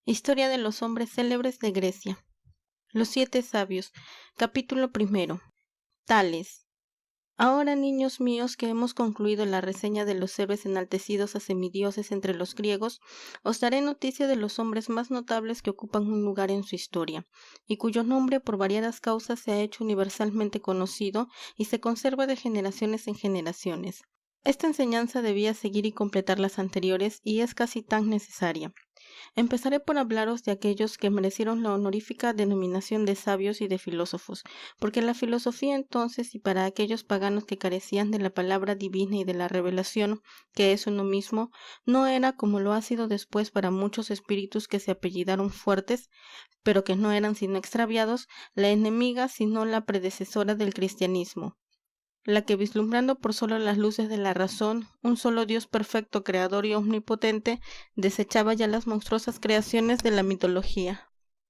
Historia de los hombres célebres de Grecia. Los 7 sabios. Capítulo primero. Tales. Ahora, niños míos, que hemos concluido la reseña de los héroes enaltecidos a semidioses entre los griegos, os daré noticia de los hombres más notables que ocupan un lugar en su historia, y cuyo nombre por variadas causas se ha hecho universalmente conocido y se conserva de generaciones en generaciones. Esta enseñanza debía seguir y completar las anteriores, y es casi tan necesaria. Empezaré por hablaros de aquellos que merecieron la honorífica denominación de sabios y de filósofos, porque la filosofía entonces y para aquellos paganos que carecían de la palabra divina y de la revelación, que es uno mismo, no era como lo ha sido después para muchos espíritus que se apellidaron fuertes, pero que no eran sino extraviados, la enemiga sino la predecesora del cristianismo, la que vislumbrando por solo las luces de la razón un solo Dios perfecto, creador y omnipotente, desechaba ya las monstruosas creaciones de la mitología.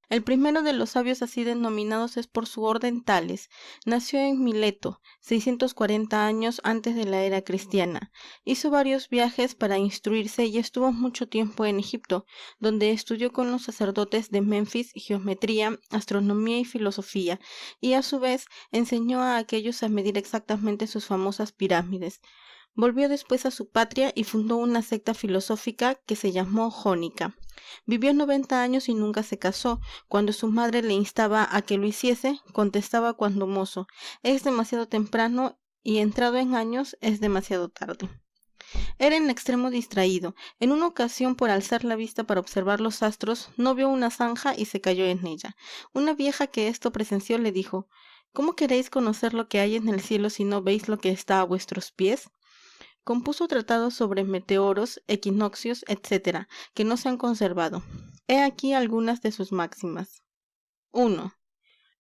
El primero de los sabios así denominados es por su orden Tales. Nació en Mileto, 640 años antes de la era cristiana. Hizo varios viajes para instruirse y estuvo mucho tiempo en Egipto, donde estudió con los sacerdotes de Menfis geometría, astronomía y filosofía, y a su vez enseñó a aquellos a medir exactamente sus famosas pirámides. Volvió después a su patria y fundó una secta filosófica que se llamó Jónica. Vivió 90 años y nunca se casó. Cuando su madre le instaba a que lo hiciese, contestaba cuando mozo: es demasiado temprano, y entrado en años es demasiado tarde. Era en extremo distraído. En una ocasión, por alzar la vista para observar los astros, no vio una zanja y se cayó en ella. Una vieja que esto presenció le dijo: ¿Cómo queréis conocer lo que hay en el cielo si no veis lo que está a vuestros pies? Compuso tratados sobre meteoros, equinoccios, etcétera, que no se han conservado. He aquí algunas de sus máximas. 1.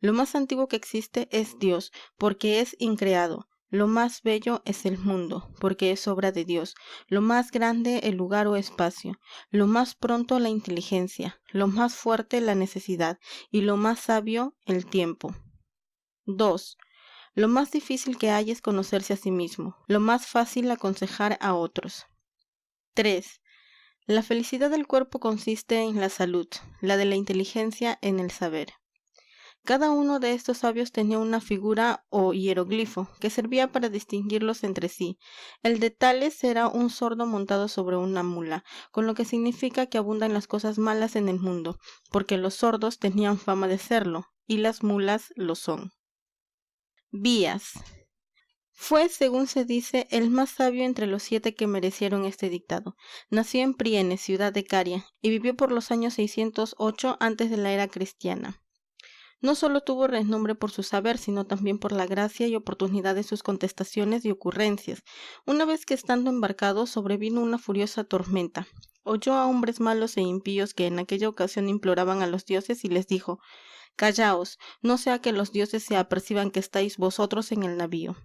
Lo más antiguo que existe es Dios, porque es increado. Lo más bello es el mundo, porque es obra de Dios. Lo más grande el lugar o espacio. Lo más pronto la inteligencia. Lo más fuerte la necesidad. Y lo más sabio el tiempo. 2. Lo más difícil que hay es conocerse a sí mismo, lo más fácil aconsejar a otros. 3. La felicidad del cuerpo consiste en la salud, la de la inteligencia en el saber. Cada uno de estos sabios tenía una figura o hieroglifo que servía para distinguirlos entre sí. El de Tales era un sordo montado sobre una mula, con lo que significa que abundan las cosas malas en el mundo, porque los sordos tenían fama de serlo, y las mulas lo son. Vías. Fue, según se dice, el más sabio entre los 7 que merecieron este dictado. Nació en Priene, ciudad de Caria, y vivió por los años 608 antes de la era cristiana. No solo tuvo renombre por su saber, sino también por la gracia y oportunidad de sus contestaciones y ocurrencias. Una vez que estando embarcado sobrevino una furiosa tormenta. Oyó a hombres malos e impíos que en aquella ocasión imploraban a los dioses y les dijo: Callaos, no sea que los dioses se aperciban que estáis vosotros en el navío.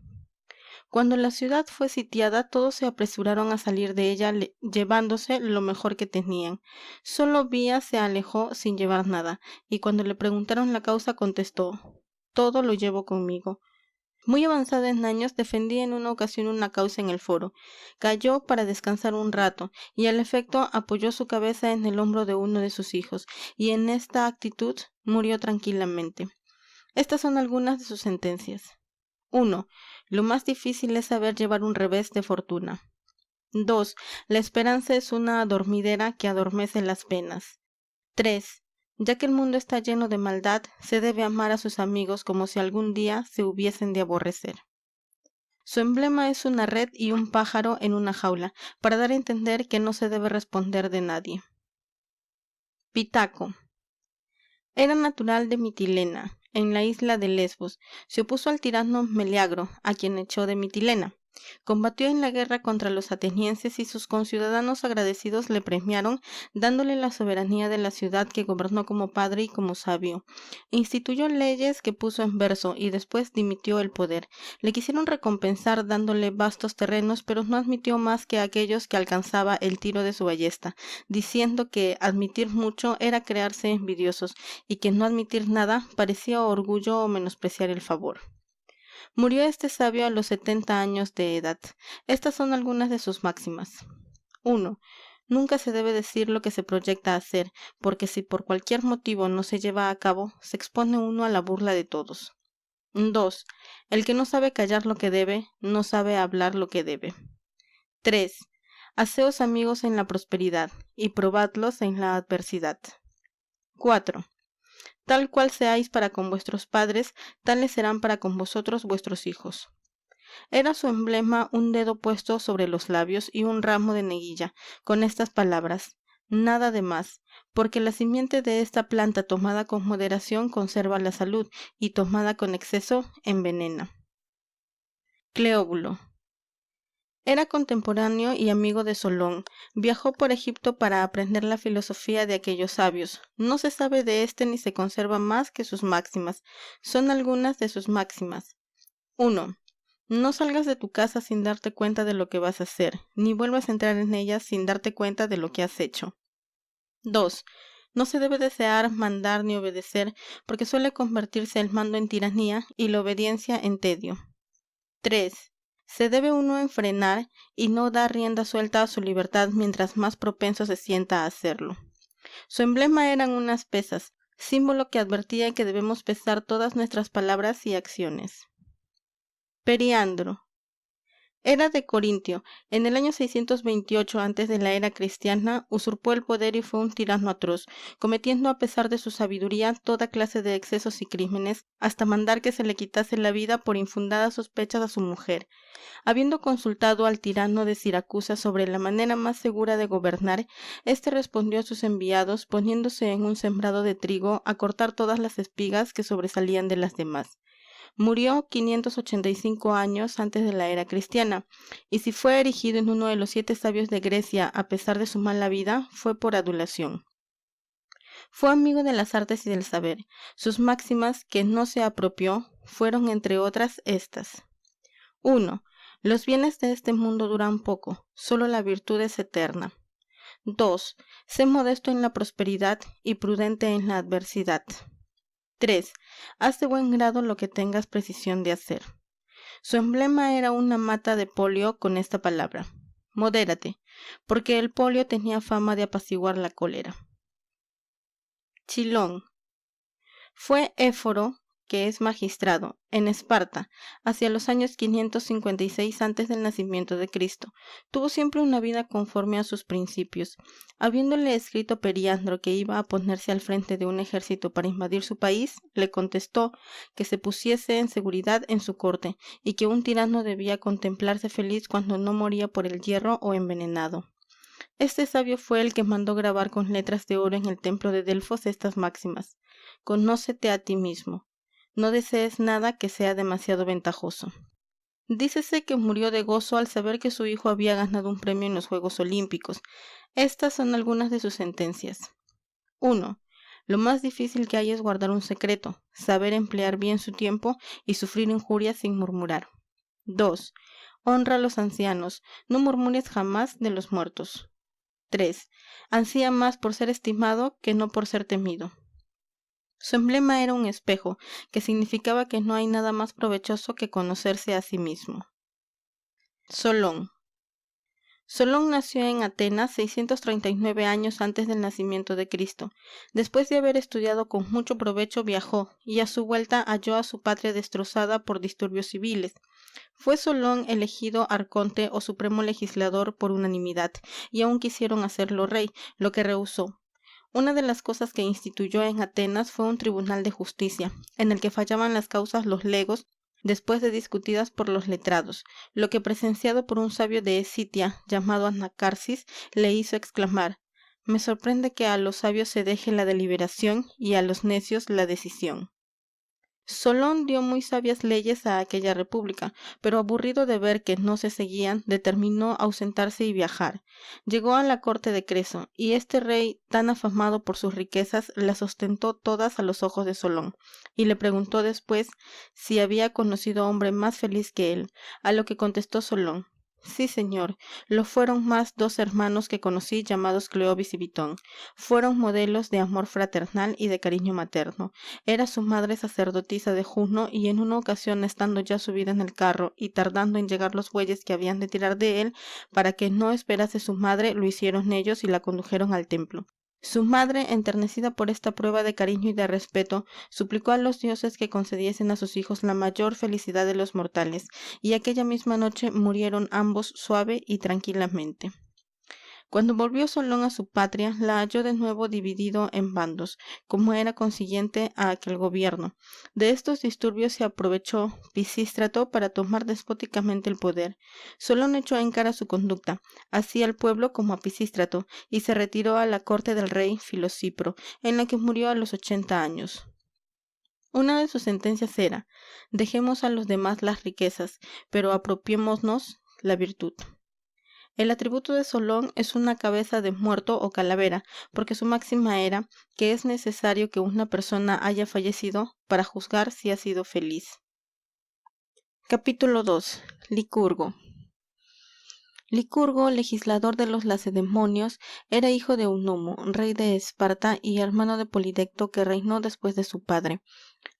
Cuando la ciudad fue sitiada, todos se apresuraron a salir de ella llevándose lo mejor que tenían. Solo Vías se alejó sin llevar nada, y cuando le preguntaron la causa contestó: todo lo llevo conmigo. Muy avanzada en años, defendía en una ocasión una causa en el foro. Cayó para descansar un rato, y al efecto apoyó su cabeza en el hombro de uno de sus hijos, y en esta actitud murió tranquilamente. Estas son algunas de sus sentencias. 1. Lo más difícil es saber llevar un revés de fortuna. 2. La esperanza es una adormidera que adormece las penas. 3. Ya que el mundo está lleno de maldad, se debe amar a sus amigos como si algún día se hubiesen de aborrecer. Su emblema es una red y un pájaro en una jaula, para dar a entender que no se debe responder de nadie. Pitaco. Era natural de Mitilena, en la isla de Lesbos. Se opuso al tirano Meleagro, a quien echó de Mitilena. Combatió en la guerra contra los atenienses y sus conciudadanos agradecidos le premiaron, dándole la soberanía de la ciudad que gobernó como padre y como sabio. Instituyó leyes que puso en verso y después dimitió el poder. Le quisieron recompensar dándole vastos terrenos, pero no admitió más que aquellos que alcanzaba el tiro de su ballesta, diciendo que admitir mucho era crearse envidiosos y que no admitir nada parecía orgullo o menospreciar el favor. Murió este sabio a los 70 años de edad. Estas son algunas de sus máximas. 1. Nunca se debe decir lo que se proyecta hacer, porque si por cualquier motivo no se lleva a cabo, se expone uno a la burla de todos. 2. El que no sabe callar lo que debe, no sabe hablar lo que debe. 3. Haceos amigos en la prosperidad, y probadlos en la adversidad. 4. Tal cual seáis para con vuestros padres, tales serán para con vosotros vuestros hijos. Era su emblema un dedo puesto sobre los labios y un ramo de neguilla, con estas palabras: nada de más, porque la simiente de esta planta tomada con moderación conserva la salud, y tomada con exceso envenena. Cleóbulo. Era contemporáneo y amigo de Solón. Viajó por Egipto para aprender la filosofía de aquellos sabios. No se sabe de éste ni se conserva más que sus máximas. Son algunas de sus máximas. 1. No salgas de tu casa sin darte cuenta de lo que vas a hacer, ni vuelvas a entrar en ella sin darte cuenta de lo que has hecho. 2. No se debe desear, mandar ni obedecer, porque suele convertirse el mando en tiranía y la obediencia en tedio. 3. Se debe uno enfrenar y no dar rienda suelta a su libertad mientras más propenso se sienta a hacerlo. Su emblema eran unas pesas, símbolo que advertía que debemos pesar todas nuestras palabras y acciones. Periandro. Era de Corintio. En el año 628 antes de la era cristiana, usurpó el poder y fue un tirano atroz, cometiendo a pesar de su sabiduría toda clase de excesos y crímenes, hasta mandar que se le quitase la vida por infundadas sospechas a su mujer. Habiendo consultado al tirano de Siracusa sobre la manera más segura de gobernar, éste respondió a sus enviados, poniéndose en un sembrado de trigo a cortar todas las espigas que sobresalían de las demás. Murió 585 años antes de la era cristiana, y si fue erigido en uno de los 7 sabios de Grecia a pesar de su mala vida, fue por adulación. Fue amigo de las artes y del saber. Sus máximas, que no se apropió, fueron entre otras estas. 1. Los bienes de este mundo duran poco, solo la virtud es eterna. 2. Sé modesto en la prosperidad y prudente en la adversidad. 3. Haz de buen grado lo que tengas precisión de hacer. Su emblema era una mata de polio con esta palabra: modérate, porque el polio tenía fama de apaciguar la cólera. Chilón. Fue Éforo, que es magistrado, en Esparta, hacia los años 556 antes del nacimiento de Cristo. Tuvo siempre una vida conforme a sus principios. Habiéndole escrito Periandro que iba a ponerse al frente de un ejército para invadir su país, le contestó que se pusiese en seguridad en su corte, y que un tirano debía contemplarse feliz cuando no moría por el hierro o envenenado. Este sabio fue el que mandó grabar con letras de oro en el templo de Delfos estas máximas: Conócete a ti mismo. No desees nada que sea demasiado ventajoso. Dícese que murió de gozo al saber que su hijo había ganado un premio en los Juegos Olímpicos. Estas son algunas de sus sentencias. 1. Lo más difícil que hay es guardar un secreto, saber emplear bien su tiempo y sufrir injurias sin murmurar. 2. Honra a los ancianos, no murmures jamás de los muertos. 3. Ansía más por ser estimado que no por ser temido. Su emblema era un espejo, que significaba que no hay nada más provechoso que conocerse a sí mismo. Solón. Solón nació en Atenas 639 años antes del nacimiento de Cristo. Después de haber estudiado con mucho provecho, viajó, y a su vuelta halló a su patria destrozada por disturbios civiles. Fue Solón elegido arconte o supremo legislador por unanimidad, y aun quisieron hacerlo rey, lo que rehusó. Una de las cosas que instituyó en Atenas fue un tribunal de justicia, en el que fallaban las causas los legos después de discutidas por los letrados, lo que presenciado por un sabio de Escitia, llamado Anacarsis, le hizo exclamar: Me sorprende que a los sabios se deje la deliberación y a los necios la decisión. Solón dio muy sabias leyes a aquella república, pero aburrido de ver que no se seguían, determinó ausentarse y viajar. Llegó a la corte de Creso, y este rey, tan afamado por sus riquezas, las ostentó todas a los ojos de Solón, y le preguntó después si había conocido hombre más feliz que él, a lo que contestó Solón: Sí, señor, lo fueron más dos hermanos que conocí llamados Cleobis y Bitón. Fueron modelos de amor fraternal y de cariño materno. Era su madre sacerdotisa de Juno y en una ocasión estando ya subida en el carro y tardando en llegar los bueyes que habían de tirar de él, para que no esperase su madre, lo hicieron ellos y la condujeron al templo. Su madre, enternecida por esta prueba de cariño y de respeto, suplicó a los dioses que concediesen a sus hijos la mayor felicidad de los mortales, y aquella misma noche murieron ambos suave y tranquilamente. Cuando volvió Solón a su patria, la halló de nuevo dividido en bandos, como era consiguiente a aquel gobierno. De estos disturbios se aprovechó Pisístrato para tomar despóticamente el poder. Solón echó en cara su conducta, así al pueblo como a Pisístrato, y se retiró a la corte del rey Filosipro, en la que murió a los 80 años. Una de sus sentencias era: dejemos a los demás las riquezas, pero apropiémonos la virtud. El atributo de Solón es una cabeza de muerto o calavera, porque su máxima era que es necesario que una persona haya fallecido para juzgar si ha sido feliz. Capítulo 2. Licurgo. Licurgo, legislador de los lacedemonios, era hijo de Eunomo, rey de Esparta y hermano de Polidecto, que reinó después de su padre.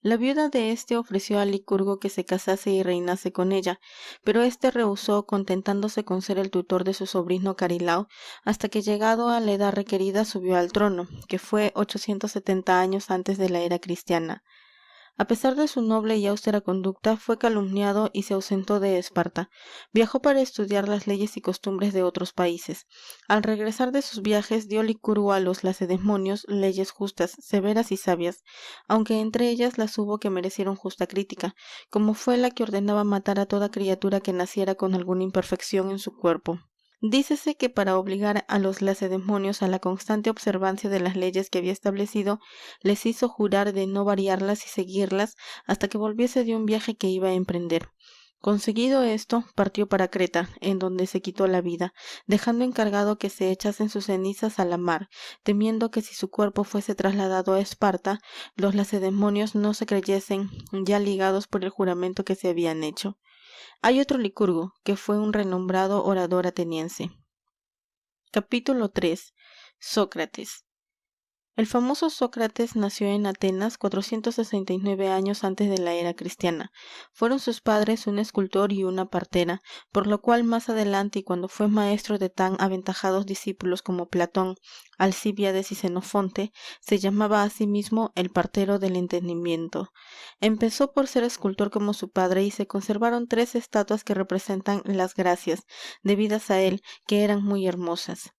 La viuda de éste ofreció a Licurgo que se casase y reinase con ella, pero éste rehusó, contentándose con ser el tutor de su sobrino Carilao, hasta que llegado a la edad requerida subió al trono, que fue 870 años antes de la era cristiana. A pesar de su noble y austera conducta, fue calumniado y se ausentó de Esparta. Viajó para estudiar las leyes y costumbres de otros países. Al regresar de sus viajes, dio Licurgo a los lacedemonios leyes justas, severas y sabias, aunque entre ellas las hubo que merecieron justa crítica, como fue la que ordenaba matar a toda criatura que naciera con alguna imperfección en su cuerpo. Dícese que para obligar a los lacedemonios a la constante observancia de las leyes que había establecido, les hizo jurar de no variarlas y seguirlas hasta que volviese de un viaje que iba a emprender. Conseguido esto, partió para Creta, en donde se quitó la vida, dejando encargado que se echasen sus cenizas a la mar, temiendo que si su cuerpo fuese trasladado a Esparta, los lacedemonios no se creyesen ya ligados por el juramento que se habían hecho. Hay otro Licurgo, que fue un renombrado orador ateniense. Capítulo 3. Sócrates. El famoso Sócrates nació en Atenas 469 años antes de la era cristiana. Fueron sus padres un escultor y una partera, por lo cual más adelante y cuando fue maestro de tan aventajados discípulos como Platón, Alcibíades y Xenofonte, se llamaba a sí mismo el partero del entendimiento. Empezó por ser escultor como su padre y se conservaron 3 estatuas que representan las gracias, debidas a él, que eran muy hermosas.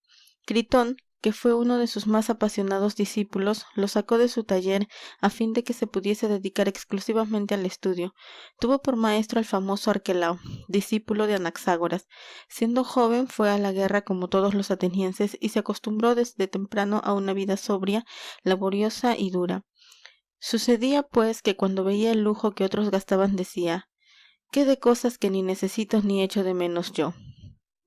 Critón, que fue uno de sus más apasionados discípulos, lo sacó de su taller a fin de que se pudiese dedicar exclusivamente al estudio. Tuvo por maestro al famoso Arquelao, discípulo de Anaxágoras. Siendo joven fue a la guerra como todos los atenienses y se acostumbró desde temprano a una vida sobria, laboriosa y dura. Sucedía, pues, que cuando veía el lujo que otros gastaban decía: «¿Qué de cosas que ni necesito ni echo de menos yo?»,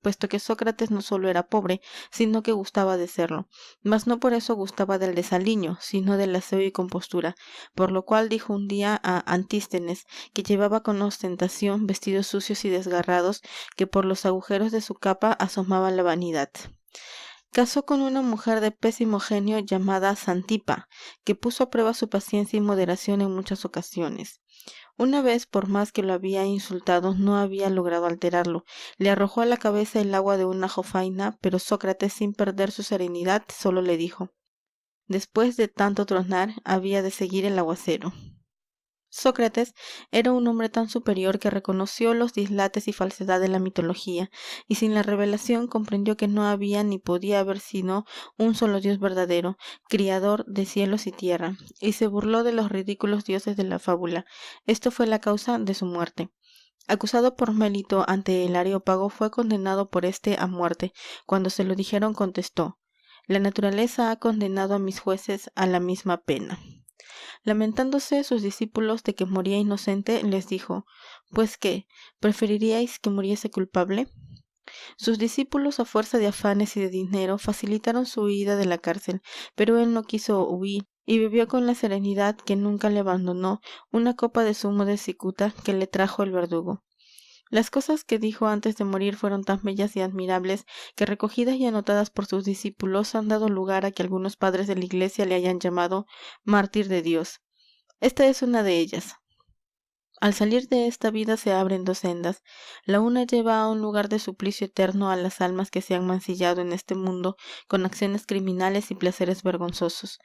puesto que Sócrates no solo era pobre, sino que gustaba de serlo, mas no por eso gustaba del desaliño, sino del aseo y compostura, por lo cual dijo un día a Antístenes, que llevaba con ostentación vestidos sucios y desgarrados, que por los agujeros de su capa asomaba la vanidad. Casó con una mujer de pésimo genio llamada Santipa, que puso a prueba su paciencia y moderación en muchas ocasiones. Una vez, por más que lo había insultado, no había logrado alterarlo. Le arrojó a la cabeza el agua de una jofaina, pero Sócrates, sin perder su serenidad, solo le dijo: «Después de tanto tronar, había de seguir el aguacero». Sócrates era un hombre tan superior que reconoció los dislates y falsedad de la mitología, y sin la revelación comprendió que no había ni podía haber sino un solo Dios verdadero, criador de cielos y tierra, y se burló de los ridículos dioses de la fábula. Esto fue la causa de su muerte. Acusado por Mélito ante el Areópago, fue condenado por éste a muerte. Cuando se lo dijeron, contestó: «La naturaleza ha condenado a mis jueces a la misma pena». Lamentándose sus discípulos de que moría inocente, les dijo: «¿Pues qué? ¿Preferiríais que muriese culpable?». Sus discípulos, a fuerza de afanes y de dinero, facilitaron su huida de la cárcel, pero él no quiso huir y bebió con la serenidad que nunca le abandonó una copa de zumo de cicuta que le trajo el verdugo. Las cosas que dijo antes de morir fueron tan bellas y admirables que recogidas y anotadas por sus discípulos han dado lugar a que algunos padres de la Iglesia le hayan llamado mártir de Dios. Esta es una de ellas. Al salir de esta vida se abren dos sendas. La una lleva a un lugar de suplicio eterno a las almas que se han mancillado en este mundo con acciones criminales y placeres vergonzosos.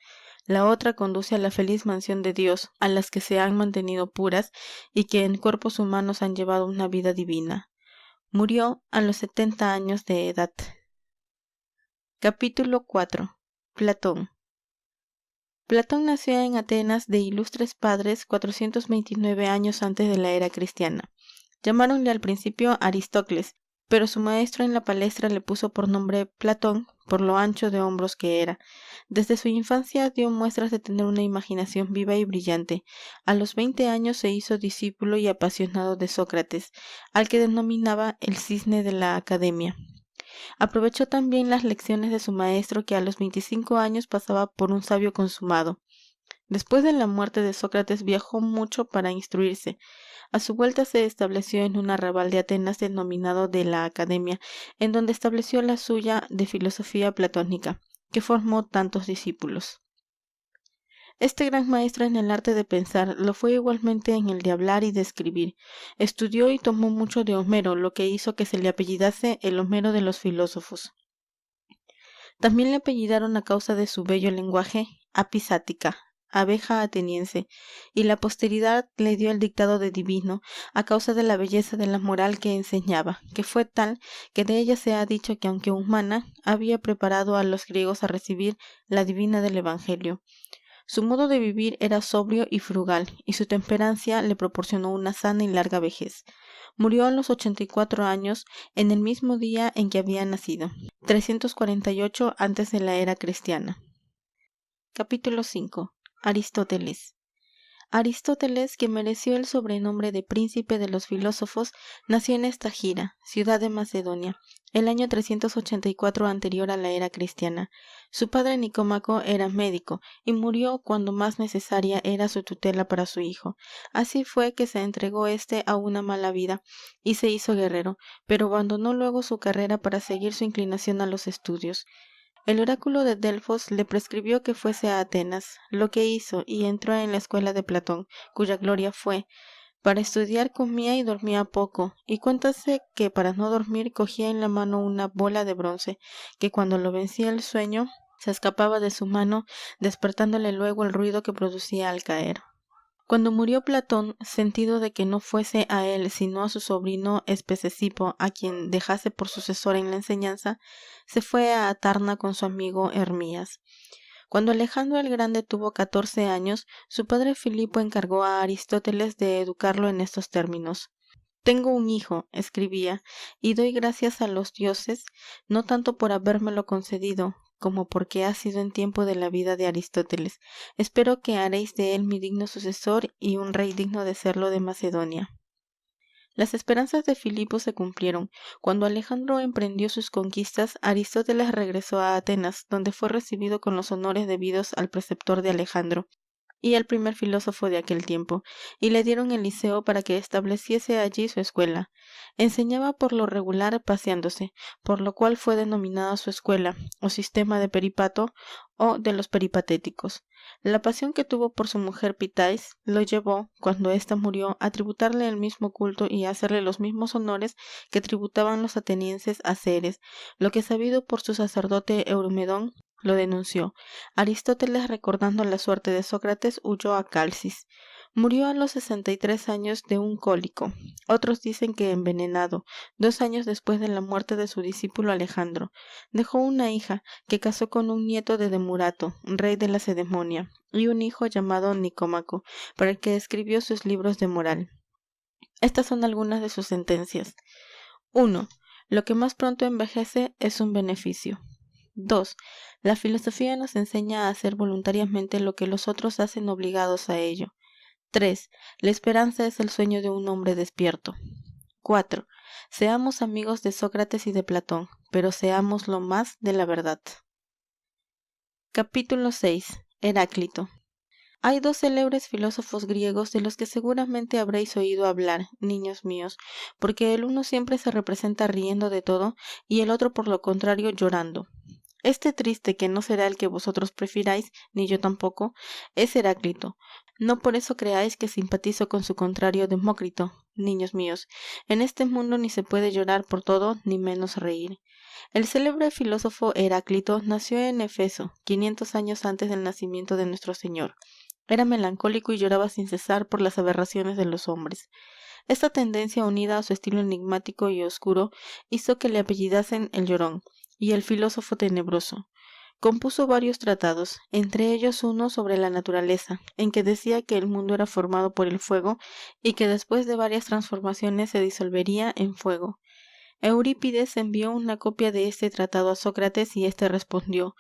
La otra conduce a la feliz mansión de Dios, a las que se han mantenido puras y que en cuerpos humanos han llevado una vida divina. Murió a los 70 años de edad. Capítulo 4. Platón. Platón nació en Atenas de ilustres padres 429 años antes de la era cristiana. Llamáronle al principio Aristócles, pero su maestro en la palestra le puso por nombre Platón por lo ancho de hombros que era. Desde su infancia dio muestras de tener una imaginación viva y brillante. A los 20 años se hizo discípulo y apasionado de Sócrates, al que denominaba el cisne de la academia. Aprovechó también las lecciones de su maestro, que a los 25 años pasaba por un sabio consumado. Después de la muerte de Sócrates viajó mucho para instruirse. A su vuelta se estableció en un arrabal de Atenas denominado de la Academia, en donde estableció la suya de filosofía platónica, que formó tantos discípulos. Este gran maestro en el arte de pensar lo fue igualmente en el de hablar y de escribir. Estudió y tomó mucho de Homero, lo que hizo que se le apellidase el Homero de los filósofos. También le apellidaron a causa de su bello lenguaje Apisática, abeja ateniense, y la posteridad le dio el dictado de divino a causa de la belleza de la moral que enseñaba, que fue tal que de ella se ha dicho que aunque humana, había preparado a los griegos a recibir la divina del Evangelio. Su modo de vivir era sobrio y frugal, y su temperancia le proporcionó una sana y larga vejez. Murió a los 84 años, en el mismo día en que había nacido, 348 antes de la era cristiana. Capítulo 5. Aristóteles. Aristóteles, que mereció el sobrenombre de príncipe de los filósofos, nació en Estagira, ciudad de Macedonia, el año 384 anterior a la era cristiana. Su padre Nicómaco era médico y murió cuando más necesaria era su tutela para su hijo. Así fue que se entregó éste a una mala vida y se hizo guerrero, pero abandonó luego su carrera para seguir su inclinación a los estudios. El oráculo de Delfos le prescribió que fuese a Atenas, lo que hizo, y entró en la escuela de Platón, cuya gloria fue. Para estudiar comía y dormía poco, y cuéntase que para no dormir cogía en la mano una bola de bronce, que cuando lo vencía el sueño se escapaba de su mano, despertándole luego el ruido que producía al caer. Cuando murió Platón, sentido de que no fuese a él sino a su sobrino Espesecipo a quien dejase por sucesor en la enseñanza, se fue a Atarna con su amigo Hermías. Cuando Alejandro el Grande tuvo 14 años, su padre Filipo encargó a Aristóteles de educarlo en estos términos. Tengo un hijo, escribía, y doy gracias a los dioses, no tanto por habérmelo concedido, como porque ha sido en tiempo de la vida de Aristóteles. Espero que haréis de él mi digno sucesor y un rey digno de serlo de Macedonia. Las esperanzas de Filipo se cumplieron. Cuando Alejandro emprendió sus conquistas, Aristóteles regresó a Atenas, donde fue recibido con los honores debidos al preceptor de Alejandro y el primer filósofo de aquel tiempo, y le dieron el liceo para que estableciese allí su escuela. Enseñaba por lo regular paseándose, por lo cual fue denominada su escuela, o sistema de Peripato, o de los peripatéticos. La pasión que tuvo por su mujer Pitais lo llevó, cuando ésta murió, a tributarle el mismo culto y a hacerle los mismos honores que tributaban los atenienses a Ceres, lo que sabido por su sacerdote Euromedón lo denunció. Aristóteles, recordando la suerte de Sócrates, huyó a Calcis. Murió a los 63 años de un cólico. Otros dicen que envenenado, 2 años después de la muerte de su discípulo Alejandro. Dejó una hija, que casó con un nieto de Demurato, rey de Lacedemonia, y un hijo llamado Nicómaco, para el que escribió sus libros de moral. Estas son algunas de sus sentencias. 1. Lo que más pronto envejece es un beneficio. 2. La filosofía nos enseña a hacer voluntariamente lo que los otros hacen obligados a ello. 3. La esperanza es el sueño de un hombre despierto. 4. Seamos amigos de Sócrates y de Platón, pero seamos lo más de la verdad. Capítulo 6. Heráclito. Hay dos célebres filósofos griegos de los que seguramente habréis oído hablar, niños míos, porque el uno siempre se representa riendo de todo y el otro por lo contrario llorando. Este triste, que no será el que vosotros prefiráis, ni yo tampoco, es Heráclito. No por eso creáis que simpatizo con su contrario Demócrito, niños míos. En este mundo ni se puede llorar por todo, ni menos reír. El célebre filósofo Heráclito nació en Efeso, 500 años antes del nacimiento de nuestro Señor. Era melancólico y lloraba sin cesar por las aberraciones de los hombres. Esta tendencia, unida a su estilo enigmático y oscuro, hizo que le apellidasen el Llorón y el filósofo tenebroso. Compuso varios tratados, entre ellos uno sobre la naturaleza, en que decía que el mundo era formado por el fuego y que después de varias transformaciones se disolvería en fuego. Eurípides envió una copia de este tratado a Sócrates y éste respondió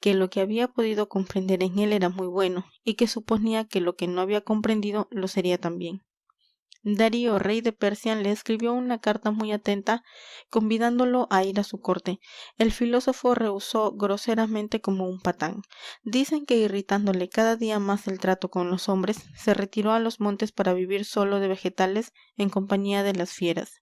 que lo que había podido comprender en él era muy bueno y que suponía que lo que no había comprendido lo sería también. Darío, rey de Persia, le escribió una carta muy atenta, convidándolo a ir a su corte. El filósofo rehusó groseramente como un patán. Dicen que irritándole cada día más el trato con los hombres, se retiró a los montes para vivir solo de vegetales en compañía de las fieras.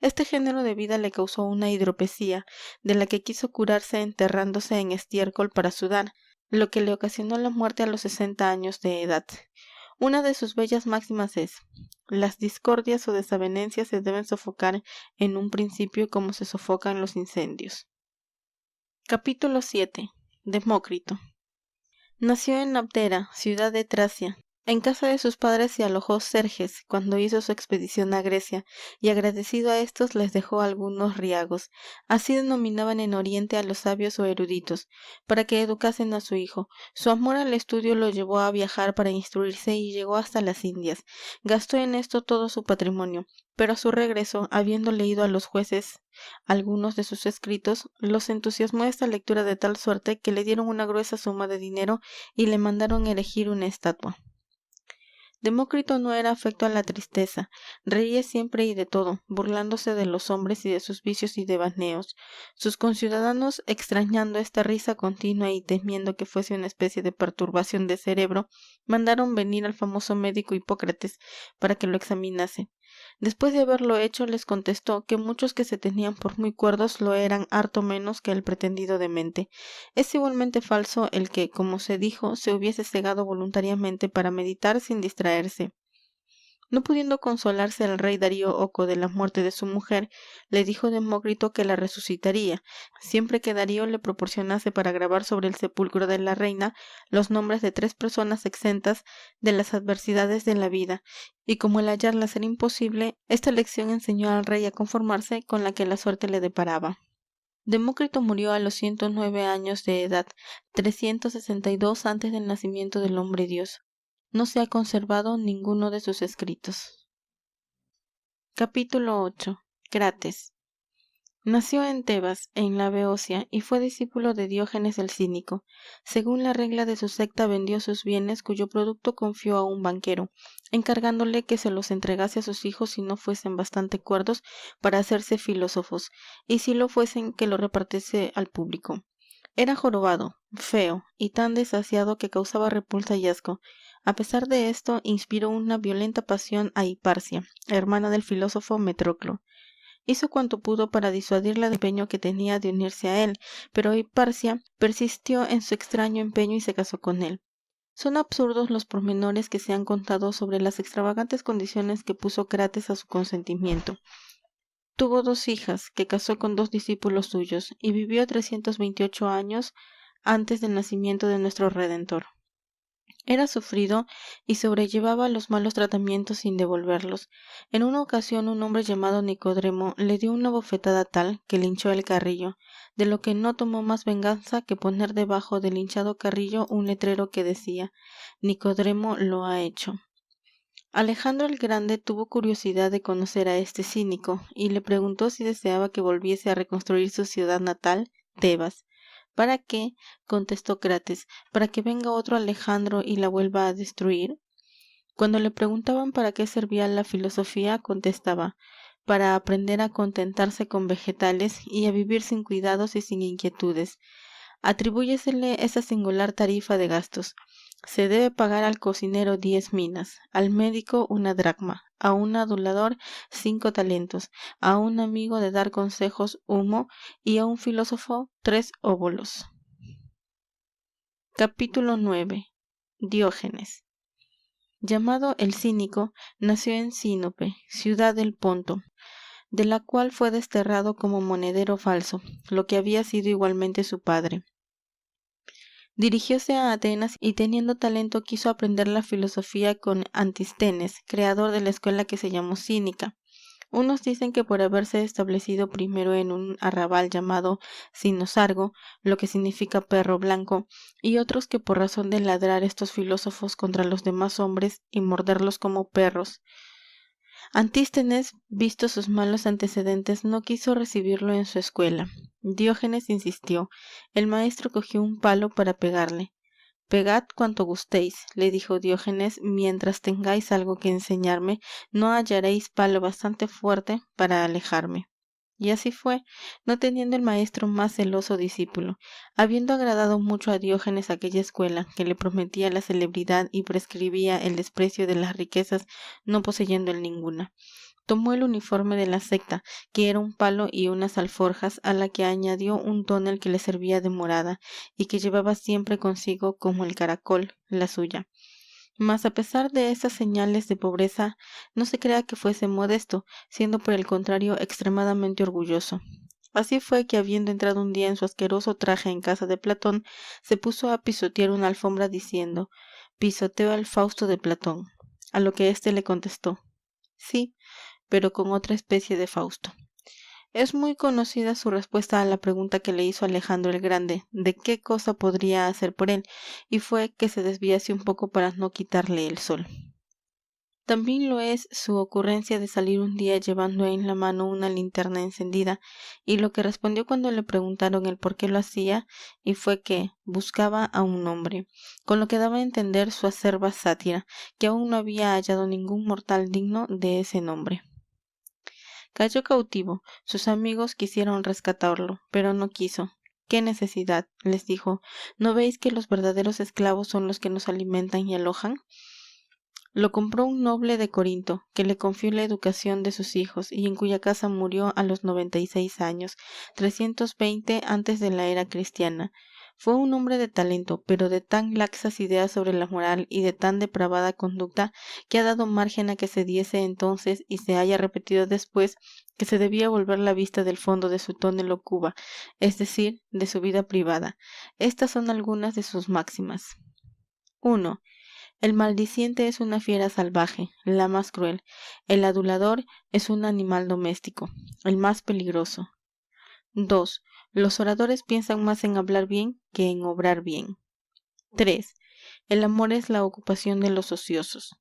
Este género de vida le causó una hidropesía, de la que quiso curarse enterrándose en estiércol para sudar, lo que le ocasionó la muerte a los 60 años de edad. Una de sus bellas máximas es: las discordias o desavenencias se deben sofocar en un principio como se sofocan los incendios. Capítulo 7. Demócrito. Nació en Abdera, ciudad de Tracia. En casa de sus padres se alojó Serges cuando hizo su expedición a Grecia, y agradecido a éstos les dejó algunos riagos. Así denominaban en Oriente a los sabios o eruditos, para que educasen a su hijo. Su amor al estudio lo llevó a viajar para instruirse y llegó hasta las Indias. Gastó en esto todo su patrimonio, pero a su regreso, habiendo leído a los jueces algunos de sus escritos, los entusiasmó esta lectura de tal suerte que le dieron una gruesa suma de dinero y le mandaron erigir una estatua. Demócrito no era afecto a la tristeza, reía siempre y de todo, burlándose de los hombres y de sus vicios y devaneos. Sus conciudadanos, extrañando esta risa continua y temiendo que fuese una especie de perturbación de cerebro, mandaron venir al famoso médico Hipócrates para que lo examinase. Después de haberlo hecho, les contestó que muchos que se tenían por muy cuerdos lo eran harto menos que el pretendido demente. Es igualmente falso el que, como se dijo, se hubiese cegado voluntariamente para meditar sin distraerse. No pudiendo consolarse el rey Darío Oco de la muerte de su mujer, le dijo Demócrito que la resucitaría, siempre que Darío le proporcionase para grabar sobre el sepulcro de la reina los nombres de 3 personas exentas de las adversidades de la vida, y como el hallarlas era imposible, esta lección enseñó al rey a conformarse con la que la suerte le deparaba. Demócrito murió a los 109 años de edad, 362 antes del nacimiento del hombre Dios. No se ha conservado ninguno de sus escritos. Capítulo 8. Crates. Nació en Tebas, en la Beocia, y fue discípulo de Diógenes el Cínico. Según la regla de su secta, vendió sus bienes, cuyo producto confió a un banquero, encargándole que se los entregase a sus hijos si no fuesen bastante cuerdos para hacerse filósofos, y si lo fuesen, que lo repartiese al público. Era jorobado, feo, y tan desasiado que causaba repulsa y asco. A pesar de esto, inspiró una violenta pasión a Hiparsia, hermana del filósofo Metroclo. Hizo cuanto pudo para disuadirla del empeño que tenía de unirse a él, pero Hiparsia persistió en su extraño empeño y se casó con él. Son absurdos los pormenores que se han contado sobre las extravagantes condiciones que puso Crates a su consentimiento. Tuvo 2 hijas, que casó con 2 discípulos suyos, y vivió 328 años antes del nacimiento de nuestro Redentor. Era sufrido y sobrellevaba los malos tratamientos sin devolverlos. En una ocasión un hombre llamado Nicodremo le dio una bofetada tal que le hinchó el carrillo, de lo que no tomó más venganza que poner debajo del hinchado carrillo un letrero que decía: Nicodremo lo ha hecho. Alejandro el Grande tuvo curiosidad de conocer a este cínico, y le preguntó si deseaba que volviese a reconstruir su ciudad natal, Tebas. ¿Para qué? Contestó Crates, ¿para que venga otro Alejandro y la vuelva a destruir? Cuando le preguntaban para qué servía la filosofía, contestaba: para aprender a contentarse con vegetales y a vivir sin cuidados y sin inquietudes. Atribúyesele esa singular tarifa de gastos. Se debe pagar al cocinero 10 minas, al médico una dracma, a un adulador 5 talentos, a un amigo de dar consejos humo, y a un filósofo 3 óbolos. Capítulo 9. Diógenes. Llamado el Cínico, nació en Sinope, ciudad del Ponto, de la cual fue desterrado como monedero falso, lo que había sido igualmente su padre. Dirigióse a Atenas y teniendo talento quiso aprender la filosofía con Antisthenes, creador de la escuela que se llamó Cínica. Unos dicen que por haberse establecido primero en un arrabal llamado Cinosargo, lo que significa perro blanco, y otros que por razón de ladrar estos filósofos contra los demás hombres y morderlos como perros. Antístenes, vistos sus malos antecedentes, no quiso recibirlo en su escuela. Diógenes insistió. El maestro cogió un palo para pegarle. Pegad cuanto gustéis, le dijo Diógenes, mientras tengáis algo que enseñarme, no hallaréis palo bastante fuerte para alejarme. Y así fue, no teniendo el maestro más celoso discípulo. Habiendo agradado mucho a Diógenes aquella escuela, que le prometía la celebridad y prescribía el desprecio de las riquezas, no poseyendo él ninguna. Tomó el uniforme de la secta, que era un palo y unas alforjas, a la que añadió un tonel que le servía de morada, y que llevaba siempre consigo como el caracol, la suya. Mas a pesar de esas señales de pobreza, no se crea que fuese modesto, siendo por el contrario extremadamente orgulloso. Así fue que habiendo entrado un día en su asqueroso traje en casa de Platón, se puso a pisotear una alfombra diciendo: «Pisoteo al Fausto de Platón». A lo que éste le contestó: «Sí, pero con otra especie de Fausto». Es muy conocida su respuesta a la pregunta que le hizo Alejandro el Grande, de qué cosa podría hacer por él, y fue que se desviase un poco para no quitarle el sol. También lo es su ocurrencia de salir un día llevando en la mano una linterna encendida, y lo que respondió cuando le preguntaron el por qué lo hacía, y fue que buscaba a un hombre, con lo que daba a entender su acerba sátira, que aún no había hallado ningún mortal digno de ese nombre. Cayó cautivo. Sus amigos quisieron rescatarlo, pero no quiso. ¿Qué necesidad? Les dijo. ¿No veis que los verdaderos esclavos son los que nos alimentan y alojan? Lo compró un noble de Corinto, que le confió la educación de sus hijos, y en cuya casa murió a los 96 años, 320 antes de la era cristiana. Fue un hombre de talento, pero de tan laxas ideas sobre la moral y de tan depravada conducta, que ha dado margen a que se diese entonces y se haya repetido después que se debía volver la vista del fondo de su tonel o cuba, es decir, de su vida privada. Estas son algunas de sus máximas. 1. El maldiciente es una fiera salvaje, la más cruel. El adulador es un animal doméstico, el más peligroso. 2. Los oradores piensan más en hablar bien que en obrar bien. 3. El amor es la ocupación de los ociosos.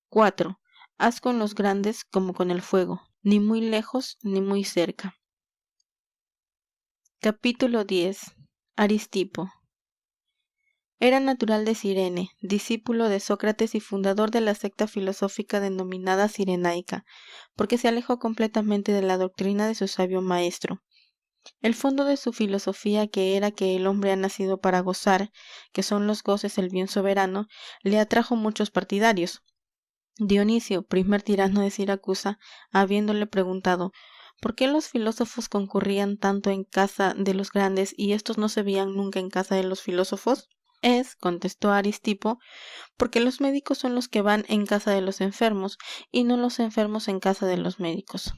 4. Haz con los grandes como con el fuego, ni muy lejos ni muy cerca. Capítulo 10. Aristipo. Era natural de Cirene, discípulo de Sócrates y fundador de la secta filosófica denominada Cirenaica, porque se alejó completamente de la doctrina de su sabio maestro. El fondo de su filosofía, que era que el hombre ha nacido para gozar, que son los goces el bien soberano, le atrajo muchos partidarios. Dionisio, primer tirano de Siracusa, habiéndole preguntado ¿por qué los filósofos concurrían tanto en casa de los grandes y éstos no se veían nunca en casa de los filósofos? Contestó Aristipo, porque los médicos son los que van en casa de los enfermos, y no los enfermos en casa de los médicos.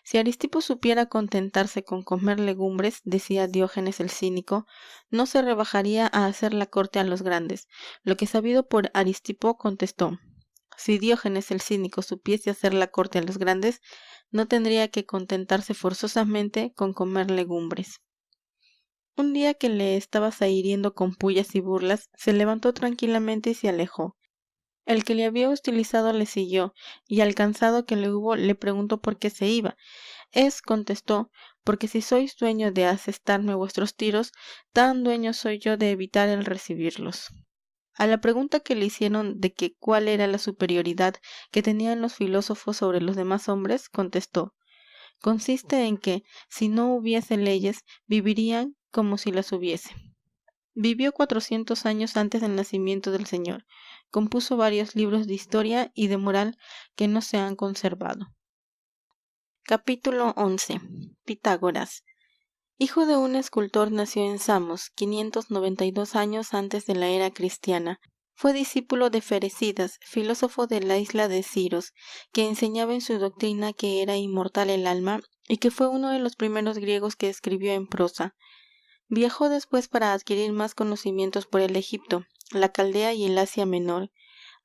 Si Aristipo supiera contentarse con comer legumbres, decía Diógenes el Cínico, no se rebajaría a hacer la corte a los grandes. Lo que sabido por Aristipo contestó: si Diógenes el Cínico supiese hacer la corte a los grandes, no tendría que contentarse forzosamente con comer legumbres. Un día que le estaba zahiriendo con pullas y burlas, se levantó tranquilamente y se alejó. El que le había hostilizado le siguió, y al cansado que le hubo le preguntó por qué se iba. Contestó, porque si sois dueño de asestarme vuestros tiros, tan dueño soy yo de evitar el recibirlos. A la pregunta que le hicieron de que cuál era la superioridad que tenían los filósofos sobre los demás hombres, contestó: consiste en que, si no hubiese leyes, vivirían como si las hubiese. Vivió 400 años antes del nacimiento del Señor. Compuso varios libros de historia y de moral que no se han conservado. Capítulo 11. Pitágoras. Hijo de un escultor, nació en Samos, 592 años antes de la era cristiana. Fue discípulo de Ferecidas, filósofo de la isla de Siros, que enseñaba en su doctrina que era inmortal el alma y que fue uno de los primeros griegos que escribió en prosa. Viajó después para adquirir más conocimientos por el Egipto, la Caldea y el Asia Menor.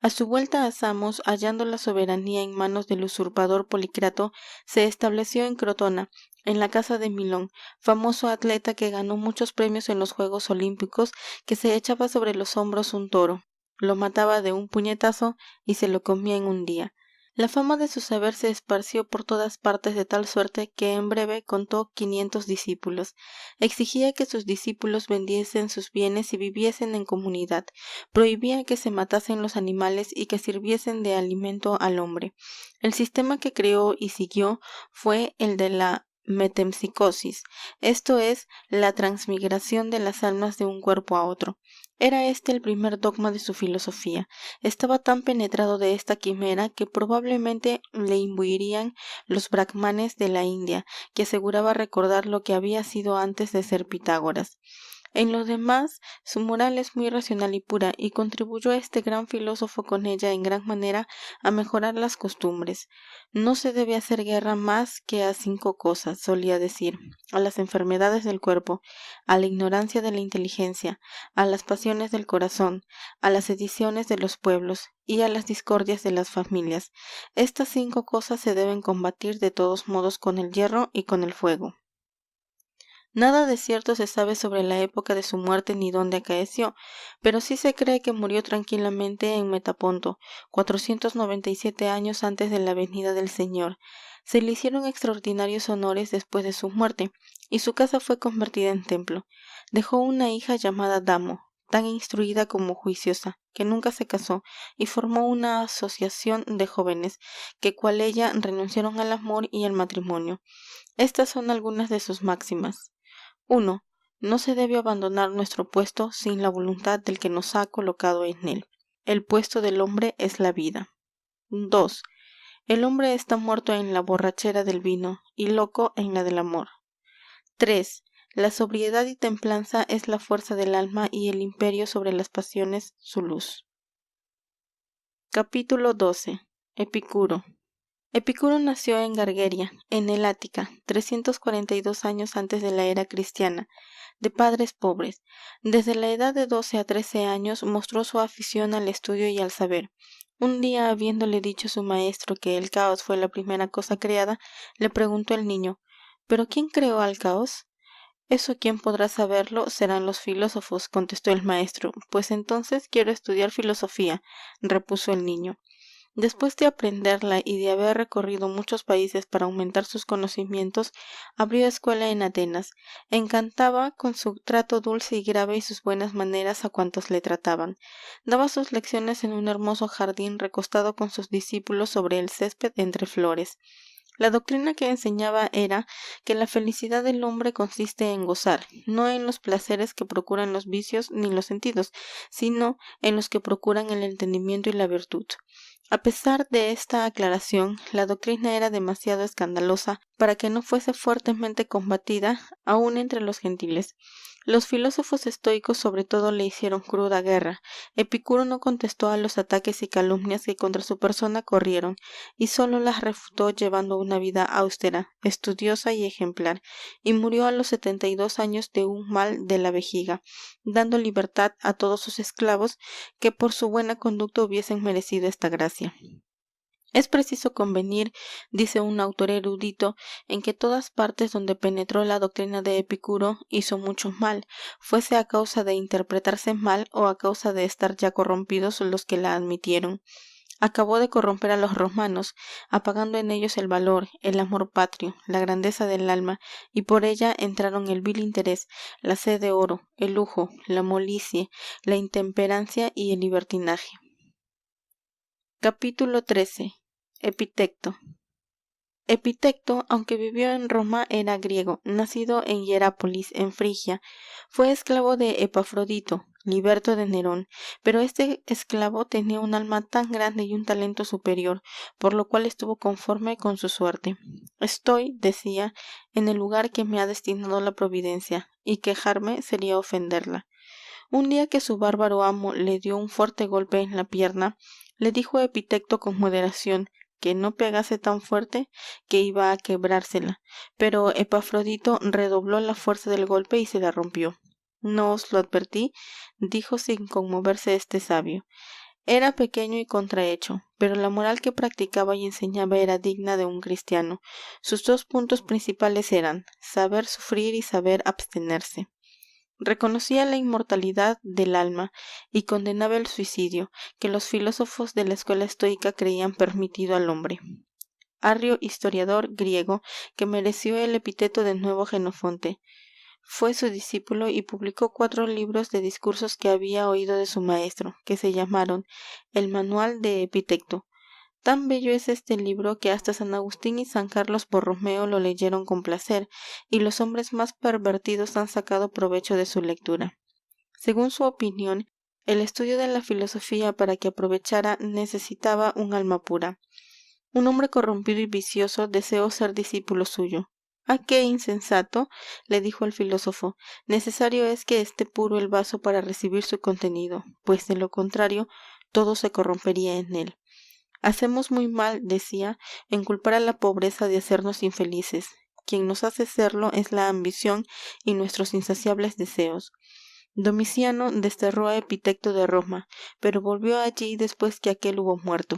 A su vuelta a Samos, hallando la soberanía en manos del usurpador Policrato, se estableció en Crotona, en la casa de Milón, famoso atleta que ganó muchos premios en los Juegos Olímpicos, que se echaba sobre los hombros un toro, lo mataba de un puñetazo y se lo comía en un día. La fama de su saber se esparció por todas partes de tal suerte que en breve contó 500 discípulos. Exigía que sus discípulos vendiesen sus bienes y viviesen en comunidad. Prohibía que se matasen los animales y que sirviesen de alimento al hombre. El sistema que creó y siguió fue el de la metempsicosis, esto es, la transmigración de las almas de un cuerpo a otro. Era este el primer dogma de su filosofía. Estaba tan penetrado de esta quimera que probablemente le imbuirían los brahmanes de la India, que aseguraba recordar lo que había sido antes de ser Pitágoras. En lo demás, su moral es muy racional y pura, y contribuyó este gran filósofo con ella en gran manera a mejorar las costumbres. No se debe hacer guerra más que a 5 cosas, solía decir: a las enfermedades del cuerpo, a la ignorancia de la inteligencia, a las pasiones del corazón, a las sediciones de los pueblos y a las discordias de las familias. Estas 5 cosas se deben combatir de todos modos con el hierro y con el fuego. Nada de cierto se sabe sobre la época de su muerte ni dónde acaeció, pero sí se cree que murió tranquilamente en Metaponto, 497 años antes de la venida del Señor. Se le hicieron extraordinarios honores después de su muerte, y su casa fue convertida en templo. Dejó una hija llamada Damo, tan instruida como juiciosa, que nunca se casó, y formó una asociación de jóvenes, que cual ella renunciaron al amor y al matrimonio. Estas son algunas de sus máximas. 1. No se debe abandonar nuestro puesto sin la voluntad del que nos ha colocado en él. El puesto del hombre es la vida. 2. El hombre está muerto en la borrachera del vino y loco en la del amor. 3. La sobriedad y templanza es la fuerza del alma y el imperio sobre las pasiones su luz. Capítulo 12. Epicuro. Epicuro nació en Gargeria, en el Ática, 342 años antes de la era cristiana, de padres pobres. Desde la edad de 12 a 13 años mostró su afición al estudio y al saber. Un día, habiéndole dicho su maestro que el caos fue la primera cosa creada, le preguntó el niño: ¿Pero quién creó al caos? Eso quién podrá saberlo serán los filósofos, contestó el maestro. Pues entonces quiero estudiar filosofía, repuso el niño. Después de aprenderla y de haber recorrido muchos países para aumentar sus conocimientos, abrió escuela en Atenas. Encantaba con su trato dulce y grave y sus buenas maneras a cuantos le trataban. Daba sus lecciones en un hermoso jardín recostado con sus discípulos sobre el césped entre flores. La doctrina que enseñaba era que la felicidad del hombre consiste en gozar, no en los placeres que procuran los vicios ni los sentidos, sino en los que procuran el entendimiento y la virtud. A pesar de esta aclaración, la doctrina era demasiado escandalosa para que no fuese fuertemente combatida aun entre los gentiles. Los filósofos estoicos sobre todo le hicieron cruda guerra. Epicuro no contestó a los ataques y calumnias que contra su persona corrieron, y sólo las refutó llevando una vida austera, estudiosa y ejemplar, y murió a los 72 años de un mal de la vejiga, dando libertad a todos sus esclavos que por su buena conducta hubiesen merecido esta gracia. Es preciso convenir, dice un autor erudito, en que todas partes donde penetró la doctrina de Epicuro hizo mucho mal, fuese a causa de interpretarse mal o a causa de estar ya corrompidos los que la admitieron. Acabó de corromper a los romanos, apagando en ellos el valor, el amor patrio, la grandeza del alma, y por ella entraron el vil interés, la sed de oro, el lujo, la molicie, la intemperancia y el libertinaje. Capítulo 13. Epitecto. Epicteto, aunque vivió en Roma, era griego, nacido en Hierápolis, en Frigia. Fue esclavo de Epafrodito, liberto de Nerón, pero este esclavo tenía un alma tan grande y un talento superior, por lo cual estuvo conforme con su suerte. Estoy, decía, en el lugar que me ha destinado la providencia, y quejarme sería ofenderla. Un día que su bárbaro amo le dio un fuerte golpe en la pierna, le dijo a Epicteto con moderación que no pegase tan fuerte, que iba a quebrársela, pero Epafrodito redobló la fuerza del golpe y se la rompió. ¿No os lo advertí? Dijo sin conmoverse este sabio. Era pequeño y contrahecho, pero la moral que practicaba y enseñaba era digna de un cristiano. Sus dos puntos principales eran saber sufrir y saber abstenerse. Reconocía la inmortalidad del alma y condenaba el suicidio, que los filósofos de la escuela estoica creían permitido al hombre. Arrio, historiador griego, que mereció el epíteto de nuevo Jenofonte, fue su discípulo y publicó 4 libros de discursos que había oído de su maestro, que se llamaron El Manual de Epicteto. Tan bello es este libro que hasta San Agustín y San Carlos Borromeo lo leyeron con placer, y los hombres más pervertidos han sacado provecho de su lectura. Según su opinión, el estudio de la filosofía para que aprovechara necesitaba un alma pura. Un hombre corrompido y vicioso deseó ser discípulo suyo. ¿A qué, insensato? Le dijo el filósofo. Necesario es que esté puro el vaso para recibir su contenido, pues de lo contrario todo se corrompería en él. Hacemos muy mal, decía, en culpar a la pobreza de hacernos infelices. Quien nos hace serlo es la ambición y nuestros insaciables deseos. Domiciano desterró a Epicteto de Roma, pero volvió allí después que aquél hubo muerto.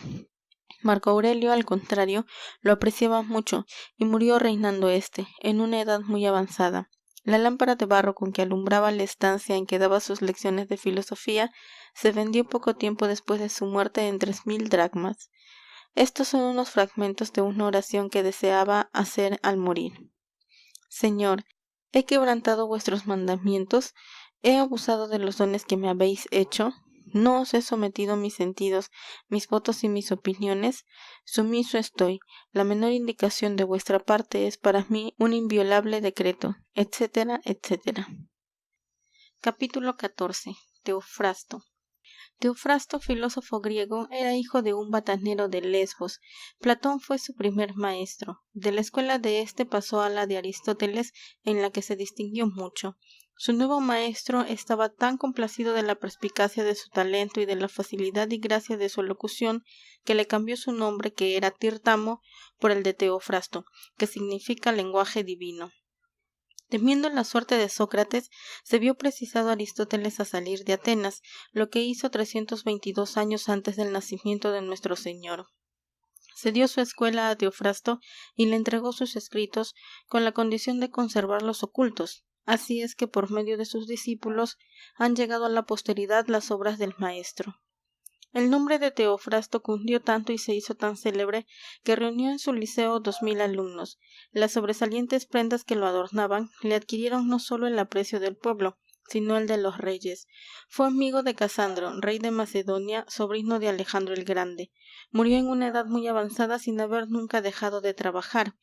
Marco Aurelio, al contrario, lo apreciaba mucho y murió reinando éste, en una edad muy avanzada. La lámpara de barro con que alumbraba la estancia en que daba sus lecciones de filosofía se vendió poco tiempo después de su muerte en 3000 dracmas. Estos son unos fragmentos de una oración que deseaba hacer al morir. Señor, he quebrantado vuestros mandamientos, he abusado de los dones que me habéis hecho, no os he sometido mis sentidos, mis votos y mis opiniones. Sumiso estoy, la menor indicación de vuestra parte es para mí un inviolable decreto, etcétera, etcétera. Capítulo 14. Teofrasto. Teofrasto, filósofo griego, era hijo de un batanero de Lesbos. Platón fue su primer maestro. De la escuela de éste pasó a la de Aristóteles, en la que se distinguió mucho. Su nuevo maestro estaba tan complacido de la perspicacia de su talento y de la facilidad y gracia de su elocución, que le cambió su nombre, que era Tirtamo, por el de Teofrasto, que significa lenguaje divino. Temiendo la suerte de Sócrates, se vio precisado Aristóteles a salir de Atenas, lo que hizo 322 años antes del nacimiento de nuestro Señor. Cedió su escuela a Teofrasto y le entregó sus escritos con la condición de conservarlos ocultos. Así es que por medio de sus discípulos han llegado a la posteridad las obras del maestro. El nombre de Teofrasto cundió tanto y se hizo tan célebre que reunió en su liceo 2000 alumnos. Las sobresalientes prendas que lo adornaban le adquirieron no solo el aprecio del pueblo, sino el de los reyes. Fue amigo de Casandro, rey de Macedonia, sobrino de Alejandro el Grande. Murió en una edad muy avanzada sin haber nunca dejado de trabajar.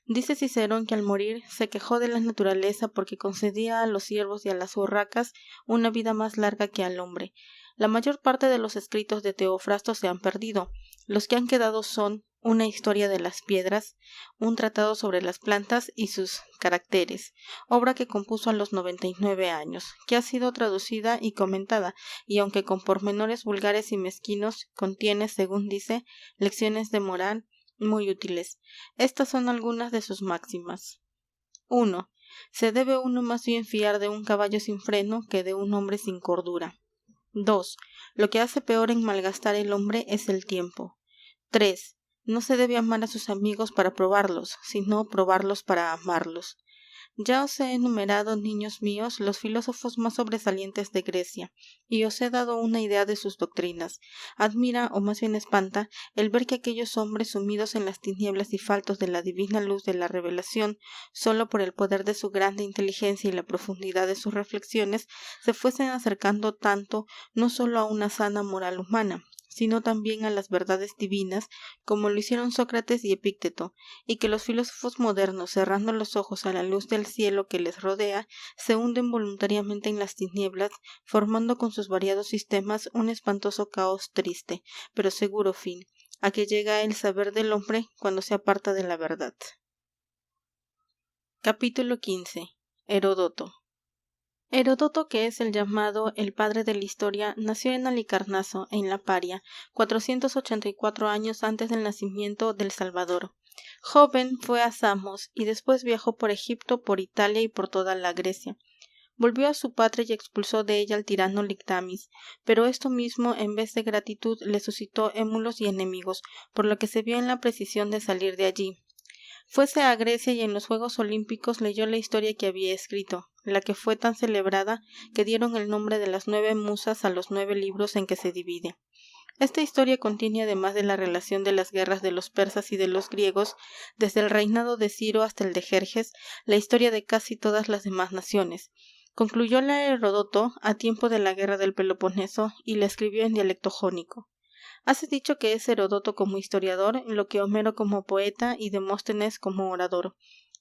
Dice Cicerón que al morir se quejó de la naturaleza porque concedía a los ciervos y a las urracas una vida más larga que al hombre. La mayor parte de los escritos de Teofrasto se han perdido. Los que han quedado son una historia de las piedras, un tratado sobre las plantas y sus caracteres, obra que compuso a los 99 años, que ha sido traducida y comentada, y aunque con pormenores vulgares y mezquinos, contiene, según dice, lecciones de moral muy útiles. Estas son algunas de sus máximas. 1. Se debe uno más bien fiar de un caballo sin freno que de un hombre sin cordura. 2. Lo que hace peor en malgastar el hombre es el tiempo. 3. No se debe amar a sus amigos para probarlos, sino probarlos para amarlos. Ya os he enumerado, niños míos, los filósofos más sobresalientes de Grecia, y os he dado una idea de sus doctrinas. Admira, o más bien espanta, el ver que aquellos hombres sumidos en las tinieblas y faltos de la divina luz de la revelación, sólo por el poder de su grande inteligencia y la profundidad de sus reflexiones, se fuesen acercando tanto no sólo a una sana moral humana, sino también a las verdades divinas, como lo hicieron Sócrates y Epícteto, y que los filósofos modernos, cerrando los ojos a la luz del cielo que les rodea, se hunden voluntariamente en las tinieblas, formando con sus variados sistemas un espantoso caos triste, pero seguro fin, a que llega el saber del hombre cuando se aparta de la verdad. Capítulo 15. Heródoto. Heródoto, que es el llamado el padre de la historia, nació en Halicarnaso, en la Paria, 484 años antes del nacimiento del Salvador. Joven fue a Samos y después viajó por Egipto, por Italia y por toda la Grecia. Volvió a su patria y expulsó de ella al tirano Lictamis, pero esto mismo, en vez de gratitud, le suscitó émulos y enemigos, por lo que se vio en la precisión de salir de allí. Fuese a Grecia y en los Juegos Olímpicos leyó la historia que había escrito, la que fue tan celebrada que dieron el nombre de las 9 musas a los 9 libros en que se divide. Esta historia contiene, además de la relación de las guerras de los persas y de los griegos, desde el reinado de Ciro hasta el de Jerjes, la historia de casi todas las demás naciones. Concluyóla Heródoto a tiempo de la guerra del Peloponeso y la escribió en dialecto jónico. Hace dicho que es Heródoto como historiador lo que Homero como poeta y Demóstenes como orador.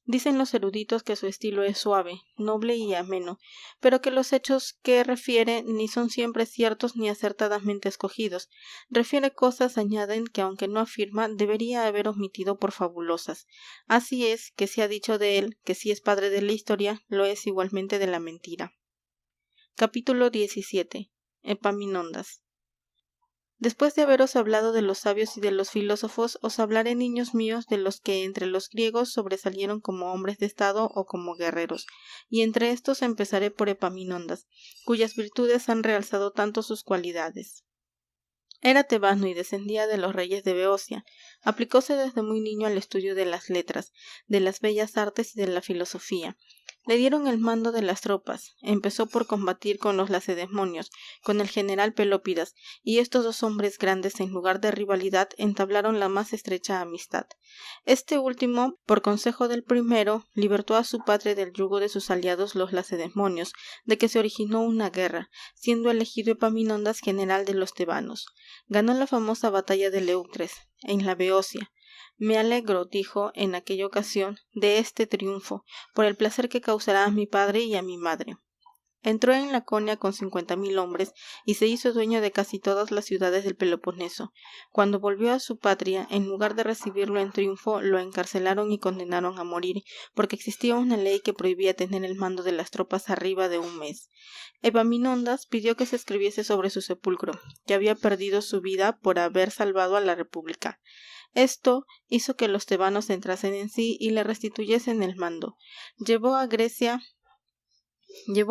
Dicen los eruditos que su estilo es suave, noble y ameno, pero que los hechos que refiere ni son siempre ciertos ni acertadamente escogidos. Refiere cosas, añaden, que aunque no afirma, debería haber omitido por fabulosas. Así es que se ha dicho de él que si es padre de la historia, lo es igualmente de la mentira. Capítulo 17. Epaminondas. Después de haberos hablado de los sabios y de los filósofos, os hablaré, niños míos, de los que entre los griegos sobresalieron como hombres de estado o como guerreros, y entre éstos empezaré por Epaminondas, cuyas virtudes han realzado tanto sus cualidades. Era tebano y descendía de los reyes de Beocia. Aplicóse desde muy niño al estudio de las letras, de las bellas artes y de la filosofía. Le dieron el mando de las tropas. Empezó por combatir con los lacedemonios, con el general Pelópidas, y estos 2 hombres grandes, en lugar de rivalidad, entablaron la más estrecha amistad. Este último, por consejo del primero, libertó a su patria del yugo de sus aliados los lacedemonios, de que se originó una guerra, siendo elegido Epaminondas general de los tebanos. Ganó la famosa batalla de Leuctres, en la Beocia. Me alegro, dijo en aquella ocasión, de este triunfo, por el placer que causará a mi padre y a mi madre. Entró en Laconia con 50.000 hombres y se hizo dueño de casi todas las ciudades del Peloponeso. Cuando volvió a su patria, en lugar de recibirlo en triunfo, lo encarcelaron y condenaron a morir, porque existía una ley que prohibía tener el mando de las tropas arriba de un mes. Epaminondas pidió que se escribiese sobre su sepulcro, que había perdido su vida por haber salvado a la república. Esto hizo que los tebanos entrasen en sí y le restituyesen el mando. Llevó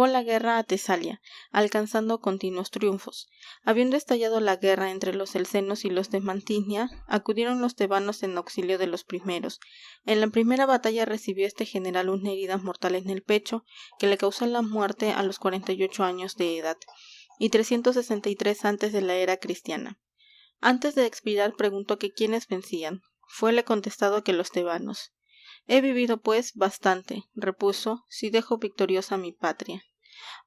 la guerra a Tesalia, alcanzando continuos triunfos. Habiendo estallado la guerra entre los celcenos y los de Mantinia, acudieron los tebanos en auxilio de los primeros. En la primera batalla recibió este general una herida mortal en el pecho, que le causó la muerte a los 48 años de edad, y 363 antes de la era cristiana. Antes de expirar preguntó que quiénes vencían. Fuele contestado que los tebanos. He vivido, pues, bastante, repuso, si dejo victoriosa mi patria.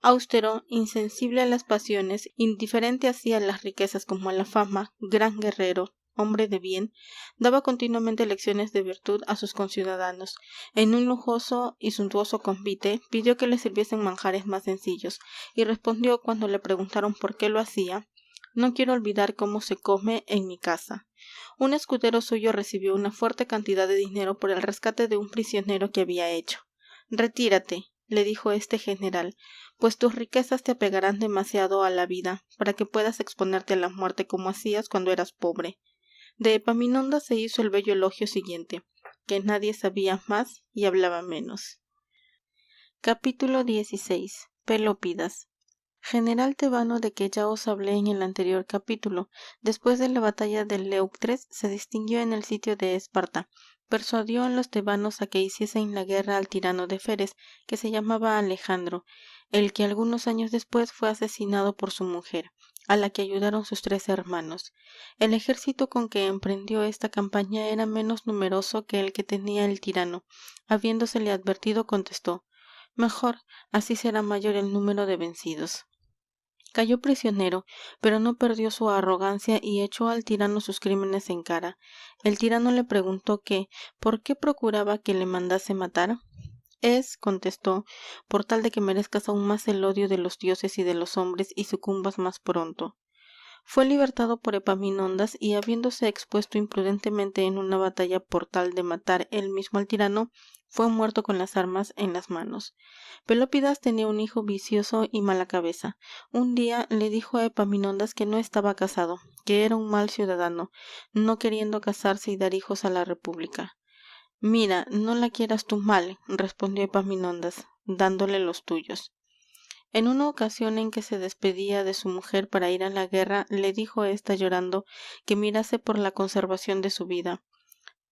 Austero, insensible a las pasiones, indiferente así a las riquezas como a la fama, gran guerrero, hombre de bien, daba continuamente lecciones de virtud a sus conciudadanos. En un lujoso y suntuoso convite pidió que le sirviesen manjares más sencillos, y respondió cuando le preguntaron por qué lo hacía: «No quiero olvidar cómo se come en mi casa». Un escudero suyo recibió una fuerte cantidad de dinero por el rescate de un prisionero que había hecho. «Retírate», le dijo este general, «pues tus riquezas te apegarán demasiado a la vida, para que puedas exponerte a la muerte como hacías cuando eras pobre». De Epaminondas se hizo el bello elogio siguiente, que nadie sabía más y hablaba menos. Capítulo 16. Pelópidas. General tebano de que ya os hablé en el anterior capítulo, después de la batalla de Leuctres, se distinguió en el sitio de Esparta. Persuadió a los tebanos a que hiciesen la guerra al tirano de Feres, que se llamaba Alejandro, el que algunos años después fue asesinado por su mujer, a la que ayudaron sus 3 hermanos. El ejército con que emprendió esta campaña era menos numeroso que el que tenía el tirano. Habiéndosele advertido, contestó: «Mejor, así será mayor el número de vencidos». Cayó prisionero, pero no perdió su arrogancia y echó al tirano sus crímenes en cara. El tirano le preguntó que ¿por qué procuraba que le mandase matar? Es, contestó, por tal de que merezcas aún más el odio de los dioses y de los hombres y sucumbas más pronto. Fue libertado por Epaminondas y habiéndose expuesto imprudentemente en una batalla por tal de matar él mismo al tirano, fue muerto con las armas en las manos. Pelópidas tenía un hijo vicioso y mala cabeza. Un día le dijo a Epaminondas que no estaba casado, que era un mal ciudadano, no queriendo casarse y dar hijos a la república. Mira, no la quieras tú mal, respondió Epaminondas, dándole los tuyos. En una ocasión en que se despedía de su mujer para ir a la guerra, le dijo ésta llorando que mirase por la conservación de su vida.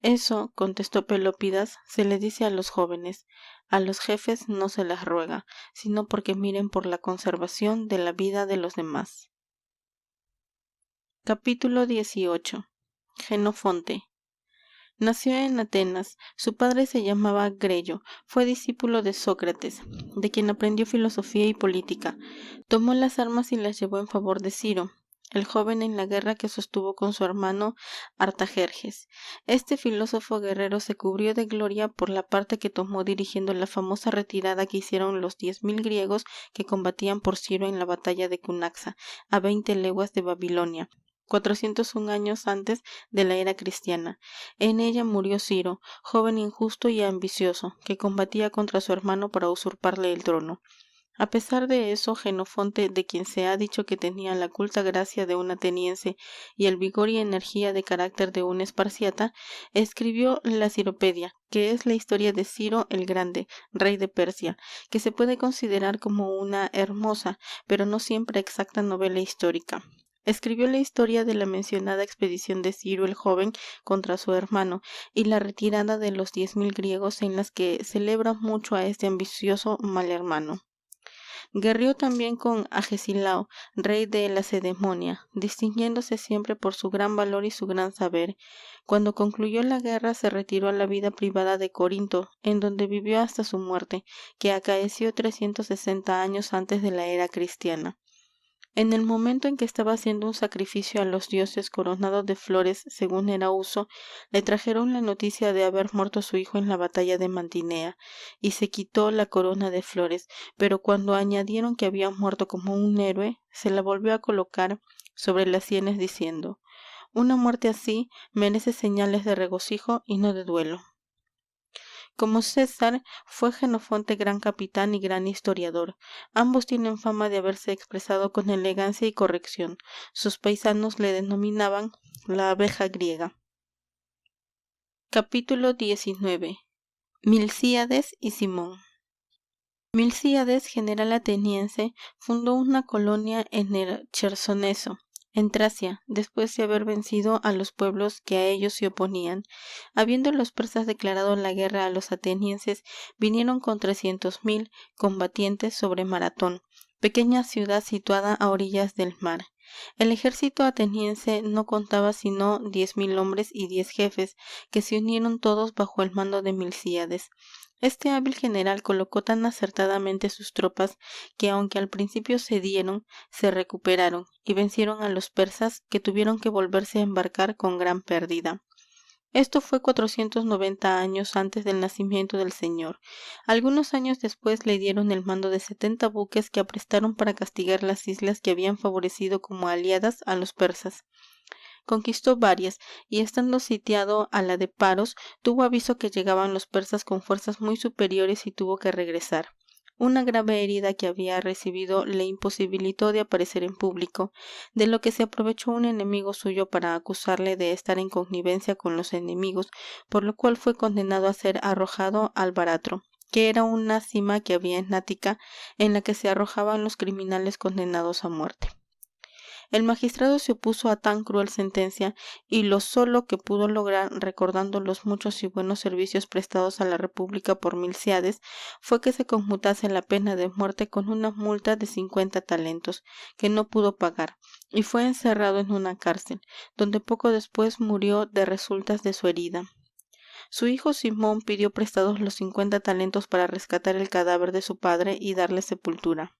Eso, contestó Pelópidas, se le dice a los jóvenes. A los jefes no se les ruega, sino porque miren por la conservación de la vida de los demás. Capítulo 18. Jenofonte. Nació en Atenas. Su padre se llamaba Greyo. Fue discípulo de Sócrates, de quien aprendió filosofía y política. Tomó las armas y las llevó en favor de Ciro, el joven en la guerra que sostuvo con su hermano Artajerjes. Este filósofo guerrero se cubrió de gloria por la parte que tomó dirigiendo la famosa retirada que hicieron los 10.000 griegos que combatían por Ciro en la batalla de Cunaxa, a 20 leguas de Babilonia. 401 años antes de la era cristiana. En ella murió Ciro, joven injusto y ambicioso, que combatía contra su hermano para usurparle el trono. A pesar de eso, Jenofonte, de quien se ha dicho que tenía la culta gracia de un ateniense y el vigor y energía de carácter de un esparciata, escribió la Ciropedia, que es la historia de Ciro el Grande, rey de Persia, que se puede considerar como una hermosa, pero no siempre exacta novela histórica. Escribió la historia de la mencionada expedición de Ciro el joven contra su hermano y la retirada de los 10.000 griegos en las que celebra mucho a este ambicioso mal hermano. Guerreó también con Agesilao, rey de Lacedemonia, distinguiéndose siempre por su gran valor y su gran saber. Cuando concluyó la guerra se retiró a la vida privada de Corinto, en donde vivió hasta su muerte, que acaeció 360 años antes de la era cristiana. En el momento en que estaba haciendo un sacrificio a los dioses coronado de flores, según era uso, le trajeron la noticia de haber muerto su hijo en la batalla de Mantinea, y se quitó la corona de flores, pero cuando añadieron que había muerto como un héroe, se la volvió a colocar sobre las sienes diciendo: Una muerte así merece señales de regocijo y no de duelo. Como César, fue Jenofonte gran capitán y gran historiador. Ambos tienen fama de haberse expresado con elegancia y corrección. Sus paisanos le denominaban la abeja griega. Capítulo 19. Milcíades y Simón. Milcíades, general ateniense, fundó una colonia en el Chersoneso, en Tracia, después de haber vencido a los pueblos que a ellos se oponían. Habiendo los persas declarado la guerra a los atenienses, vinieron con 300.000 combatientes sobre Maratón, pequeña ciudad situada a orillas del mar. El ejército ateniense no contaba sino 10.000 hombres y 10 jefes, que se unieron todos bajo el mando de Milcíades. Este hábil general colocó tan acertadamente sus tropas que aunque al principio cedieron, se recuperaron y vencieron a los persas, que tuvieron que volverse a embarcar con gran pérdida. Esto fue 490 años antes del nacimiento del Señor. Algunos años después le dieron el mando de 70 buques que aprestaron para castigar las islas que habían favorecido como aliadas a los persas. Conquistó varias, y estando sitiado a la de Paros, tuvo aviso que llegaban los persas con fuerzas muy superiores y tuvo que regresar. Una grave herida que había recibido le imposibilitó de aparecer en público, de lo que se aprovechó un enemigo suyo para acusarle de estar en connivencia con los enemigos, por lo cual fue condenado a ser arrojado al Baratro, que era una sima que había en Ática, en la que se arrojaban los criminales condenados a muerte. El magistrado se opuso a tan cruel sentencia, y lo solo que pudo lograr, recordando los muchos y buenos servicios prestados a la república por Milcíades, fue que se conmutase la pena de muerte con una multa de 50 talentos, que no pudo pagar, y fue encerrado en una cárcel, donde poco después murió de resultas de su herida. Su hijo Simón pidió prestados los 50 talentos para rescatar el cadáver de su padre y darle sepultura.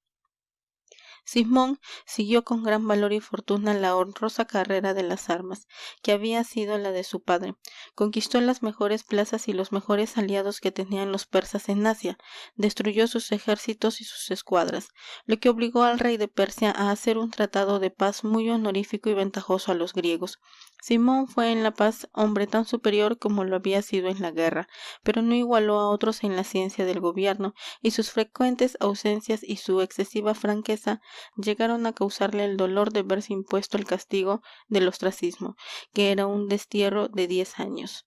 Simón siguió con gran valor y fortuna la honrosa carrera de las armas, que había sido la de su padre. Conquistó las mejores plazas y los mejores aliados que tenían los persas en Asia, destruyó sus ejércitos y sus escuadras, lo que obligó al rey de Persia a hacer un tratado de paz muy honorífico y ventajoso a los griegos. Simón fue en la paz hombre tan superior como lo había sido en la guerra, pero no igualó a otros en la ciencia del gobierno, y sus frecuentes ausencias y su excesiva franqueza llegaron a causarle el dolor de verse impuesto el castigo del ostracismo, que era un destierro de 10 años.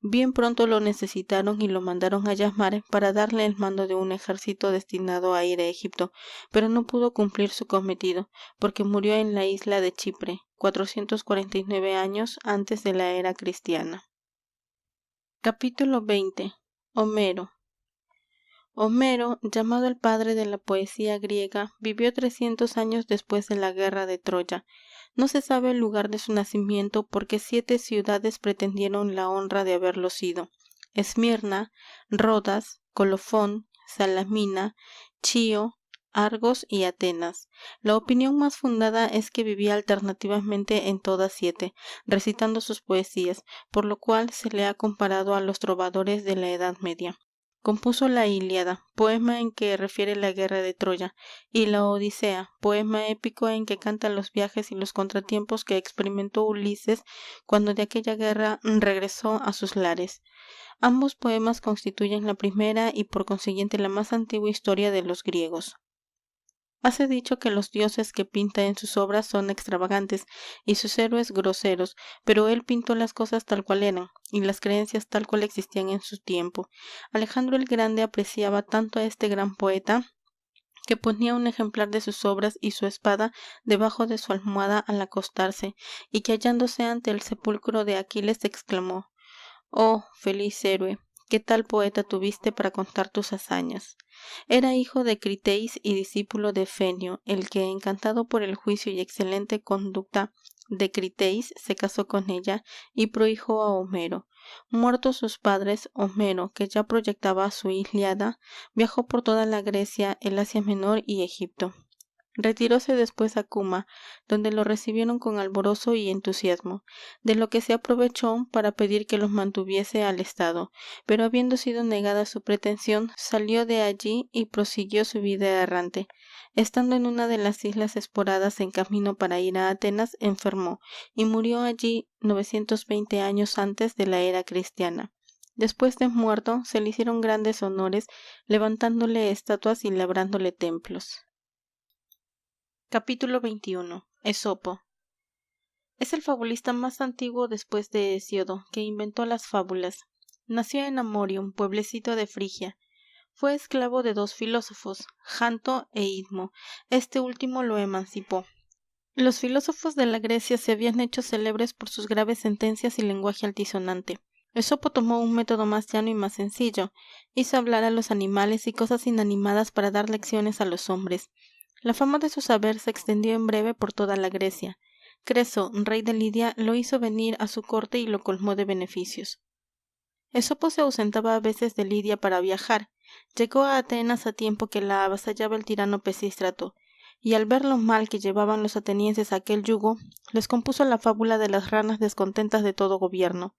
Bien pronto lo necesitaron y lo mandaron a llamar para darle el mando de un ejército destinado a ir a Egipto, pero no pudo cumplir su cometido, porque murió en la isla de Chipre, 449 años antes de la era cristiana. Capítulo 20. Homero. Homero, llamado el padre de la poesía griega, vivió 300 años después de la guerra de Troya. No se sabe el lugar de su nacimiento porque 7 ciudades pretendieron la honra de haberlo sido: Esmirna, Rodas, Colofón, Salamina, Chio, Argos y Atenas. La opinión más fundada es que vivía alternativamente en todas 7, recitando sus poesías, por lo cual se le ha comparado a los trovadores de la Edad Media. Compuso la Ilíada, poema en que refiere la guerra de Troya, y la Odisea, poema épico en que canta los viajes y los contratiempos que experimentó Ulises cuando de aquella guerra regresó a sus lares. Ambos poemas constituyen la primera y por consiguiente la más antigua historia de los griegos. Hace dicho que los dioses que pinta en sus obras son extravagantes y sus héroes groseros, pero él pintó las cosas tal cual eran, y las creencias tal cual existían en su tiempo. Alejandro el Grande apreciaba tanto a este gran poeta que ponía un ejemplar de sus obras y su espada debajo de su almohada al acostarse, y que hallándose ante el sepulcro de Aquiles exclamó: «Oh, feliz héroe, ¿qué tal poeta tuviste para contar tus hazañas?». Era hijo de Criteis y discípulo de Fenio, el que, encantado por el juicio y excelente conducta de Criteis, se casó con ella y prohijó a Homero. Muertos sus padres, Homero, que ya proyectaba su Ilíada, viajó por toda la Grecia, el Asia Menor y Egipto. Retiróse después a Cuma, donde lo recibieron con alborozo y entusiasmo, de lo que se aprovechó para pedir que los mantuviese al estado, pero habiendo sido negada su pretensión, salió de allí y prosiguió su vida errante. Estando en una de las islas esporadas en camino para ir a Atenas, enfermó, y murió allí 920 años antes de la era cristiana. Después de muerto, se le hicieron grandes honores, levantándole estatuas y labrándole templos. Capítulo 21. Esopo. Es el fabulista más antiguo después de Hesíodo, que inventó las fábulas. Nació en Amorium, pueblecito de Frigia. Fue esclavo de 2 filósofos, Janto e Idmo. Este último lo emancipó. Los filósofos de la Grecia se habían hecho célebres por sus graves sentencias y lenguaje altisonante. Esopo tomó un método más llano y más sencillo. Hizo hablar a los animales y cosas inanimadas para dar lecciones a los hombres. La fama de su saber se extendió en breve por toda la Grecia. Creso, rey de Lidia, lo hizo venir a su corte y lo colmó de beneficios. Esopo se ausentaba a veces de Lidia para viajar. Llegó a Atenas a tiempo que la avasallaba el tirano Pisístrato, y al ver lo mal que llevaban los atenienses aquel yugo, les compuso la fábula de las ranas descontentas de todo gobierno.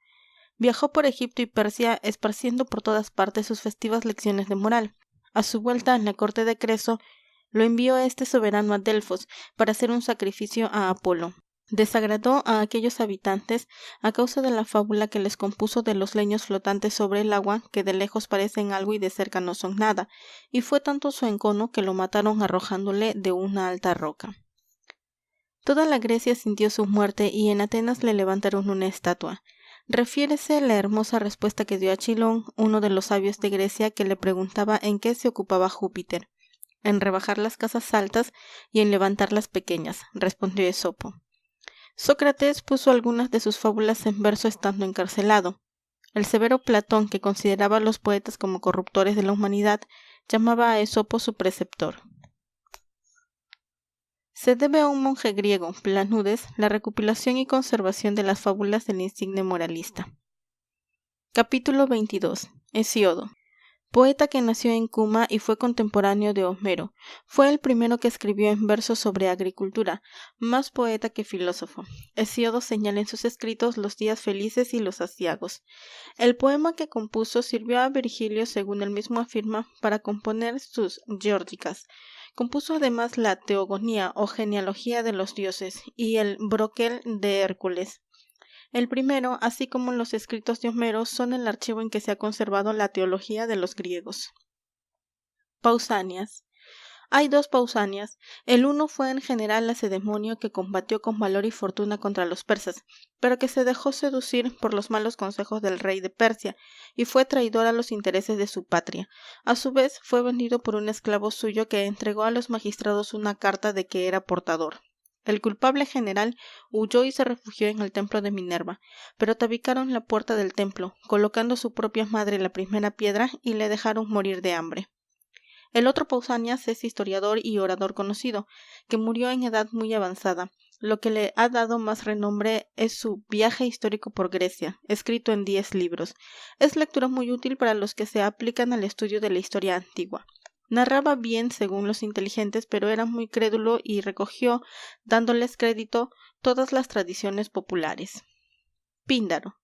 Viajó por Egipto y Persia, esparciendo por todas partes sus festivas lecciones de moral. A su vuelta en la corte de Creso, lo envió este soberano a Delfos para hacer un sacrificio a Apolo. Desagradó a aquellos habitantes a causa de la fábula que les compuso de los leños flotantes sobre el agua, que de lejos parecen algo y de cerca no son nada, y fue tanto su encono que lo mataron arrojándole de una alta roca. Toda la Grecia sintió su muerte y en Atenas le levantaron una estatua. Refiérese la hermosa respuesta que dio a Chilón, uno de los sabios de Grecia, que le preguntaba en qué se ocupaba Júpiter. «En rebajar las casas altas y en levantar las pequeñas», respondió Esopo. Sócrates puso algunas de sus fábulas en verso estando encarcelado. El severo Platón, que consideraba a los poetas como corruptores de la humanidad, llamaba a Esopo su preceptor. Se debe a un monje griego, Planudes, la recopilación y conservación de las fábulas del insigne moralista. Capítulo 22. Hesíodo. Poeta que nació en Cuma y fue contemporáneo de Homero. Fue el primero que escribió en verso sobre agricultura, más poeta que filósofo. Hesíodo señala en sus escritos los días felices y los aciagos. El poema que compuso sirvió a Virgilio, según él mismo afirma, para componer sus Geórgicas. Compuso además la Teogonía o genealogía de los dioses y el Broquel de Hércules. El primero, así como los escritos de Homero, son el archivo en que se ha conservado la teología de los griegos. Pausanias. Hay dos Pausanias. El uno fue en general lacedemonio que combatió con valor y fortuna contra los persas, pero que se dejó seducir por los malos consejos del rey de Persia, y fue traidor a los intereses de su patria. A su vez, fue vendido por un esclavo suyo que entregó a los magistrados una carta de que era portador. El culpable general huyó y se refugió en el templo de Minerva, pero tabicaron la puerta del templo, colocando su propia madre la primera piedra y le dejaron morir de hambre. El otro Pausanias es historiador y orador conocido, que murió en edad muy avanzada. Lo que le ha dado más renombre es su Viaje histórico por Grecia, escrito en 10 libros. Es lectura muy útil para los que se aplican al estudio de la historia antigua. Narraba bien según los inteligentes, pero era muy crédulo y recogió, dándoles crédito, todas las tradiciones populares. Píndaro.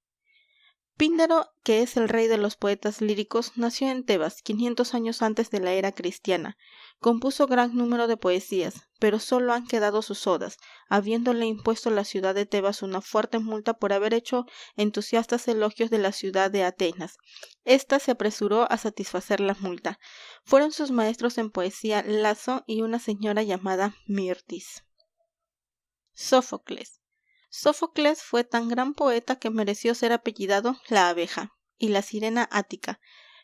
Píndaro, que es el rey de los poetas líricos, nació en Tebas, 500 años antes de la era cristiana. Compuso gran número de poesías, pero solo han quedado sus odas, habiéndole impuesto la ciudad de Tebas una fuerte multa por haber hecho entusiastas elogios de la ciudad de Atenas. Esta se apresuró a satisfacer la multa. Fueron sus maestros en poesía Laso y una señora llamada Mirtis. Sófocles. Sófocles fue tan gran poeta que mereció ser apellidado la abeja y la sirena ática.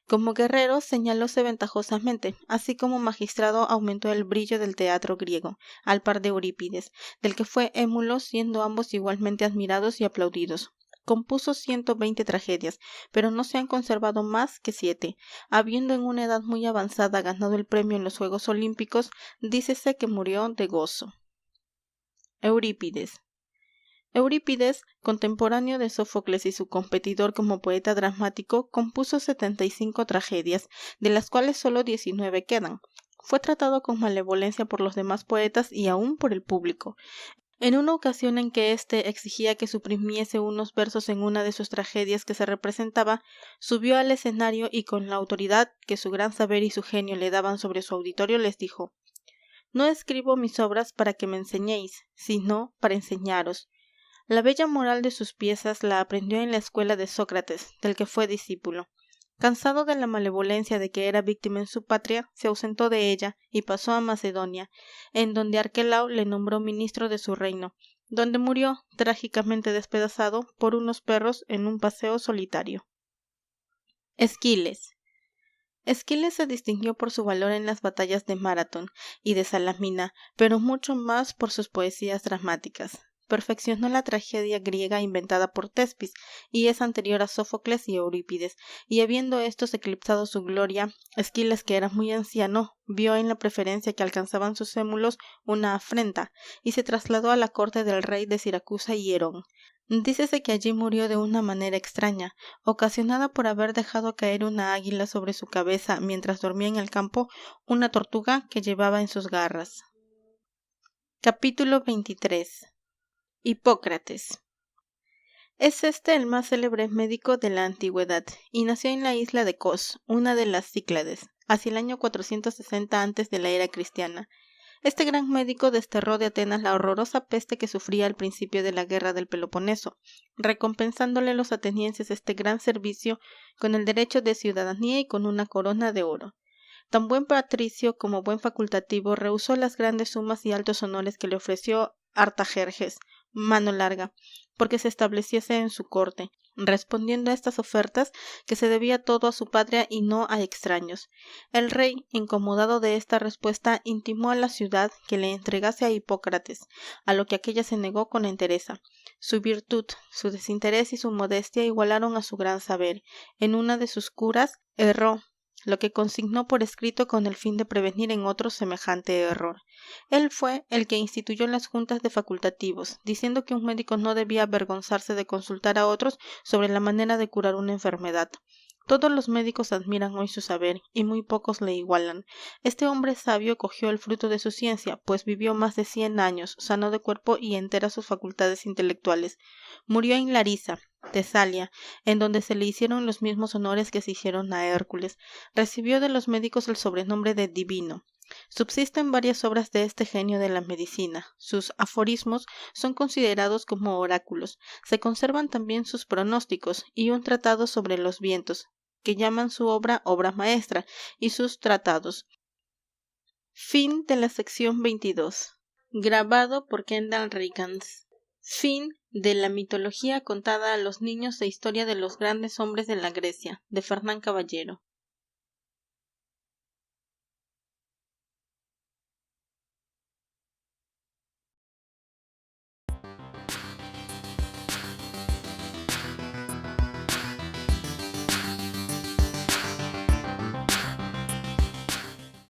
Como guerrero señalóse ventajosamente, así como magistrado aumentó el brillo del teatro griego, al par de Eurípides, del que fue émulo, siendo ambos igualmente admirados y aplaudidos. Compuso 120 tragedias, pero no se han conservado más que 7. Habiendo en una edad muy avanzada ganado el premio en los Juegos Olímpicos, dícese que murió de gozo. Eurípides. Eurípides, contemporáneo de Sófocles y su competidor como poeta dramático, compuso 75 tragedias, de las cuales solo 19 quedan. Fue tratado con malevolencia por los demás poetas y aun por el público. En una ocasión en que éste exigía que suprimiese unos versos en una de sus tragedias que se representaba, subió al escenario y con la autoridad que su gran saber y su genio le daban sobre su auditorio les dijo: No escribo mis obras para que me enseñéis, sino para enseñaros. La bella moral de sus piezas la aprendió en la escuela de Sócrates, del que fue discípulo. Cansado de la malevolencia de que era víctima en su patria, se ausentó de ella y pasó a Macedonia, en donde Arquelao le nombró ministro de su reino, donde murió, trágicamente despedazado, por unos perros en un paseo solitario. Esquiles. Esquiles se distinguió por su valor en las batallas de Maratón y de Salamina, pero mucho más por sus poesías dramáticas. Perfeccionó la tragedia griega inventada por Tespis, y es anterior a Sófocles y Eurípides, y habiendo éstos eclipsado su gloria, Esquiles, que era muy anciano, vio en la preferencia que alcanzaban sus émulos una afrenta, y se trasladó a la corte del rey de Siracusa y Herón. Dícese que allí murió de una manera extraña, ocasionada por haber dejado caer una águila sobre su cabeza mientras dormía en el campo una tortuga que llevaba en sus garras. Capítulo 23. Hipócrates. Es este el más célebre médico de la antigüedad, y nació en la isla de Cos, una de las Cíclades, hacia el año 460 antes de la era cristiana. Este gran médico desterró de Atenas la horrorosa peste que sufría al principio de la guerra del Peloponeso, recompensándole los atenienses este gran servicio con el derecho de ciudadanía y con una corona de oro. Tan buen patricio como buen facultativo rehusó las grandes sumas y altos honores que le ofreció Artajerjes, Mano Larga, porque se estableciese en su corte, respondiendo a estas ofertas que se debía todo a su patria y no a extraños. El rey, incomodado de esta respuesta, intimó a la ciudad que le entregase a Hipócrates, a lo que aquélla se negó con entereza. Su virtud, su desinterés y su modestia igualaron a su gran saber. En una de sus curas erró, lo que consignó por escrito con el fin de prevenir en otros semejante error. Él fue el que instituyó las juntas de facultativos, diciendo que un médico no debía avergonzarse de consultar a otros sobre la manera de curar una enfermedad. Todos los médicos admiran hoy su saber, y muy pocos le igualan. Este hombre sabio cogió el fruto de su ciencia, pues vivió más de 100 años, sano de cuerpo y enteras sus facultades intelectuales. Murió en Larisa, Tesalia, en donde se le hicieron los mismos honores que se hicieron a Hércules. Recibió de los médicos el sobrenombre de divino. Subsisten varias obras de este genio de la medicina. Sus aforismos son considerados como oráculos. Se conservan también sus pronósticos y un tratado sobre los vientos, que llaman su obra maestra, y sus tratados. Fin de la sección 22. Grabado por Kendall Rickans. Fin de la mitología contada a los niños e historia de los grandes hombres de la Grecia, de Fernán Caballero.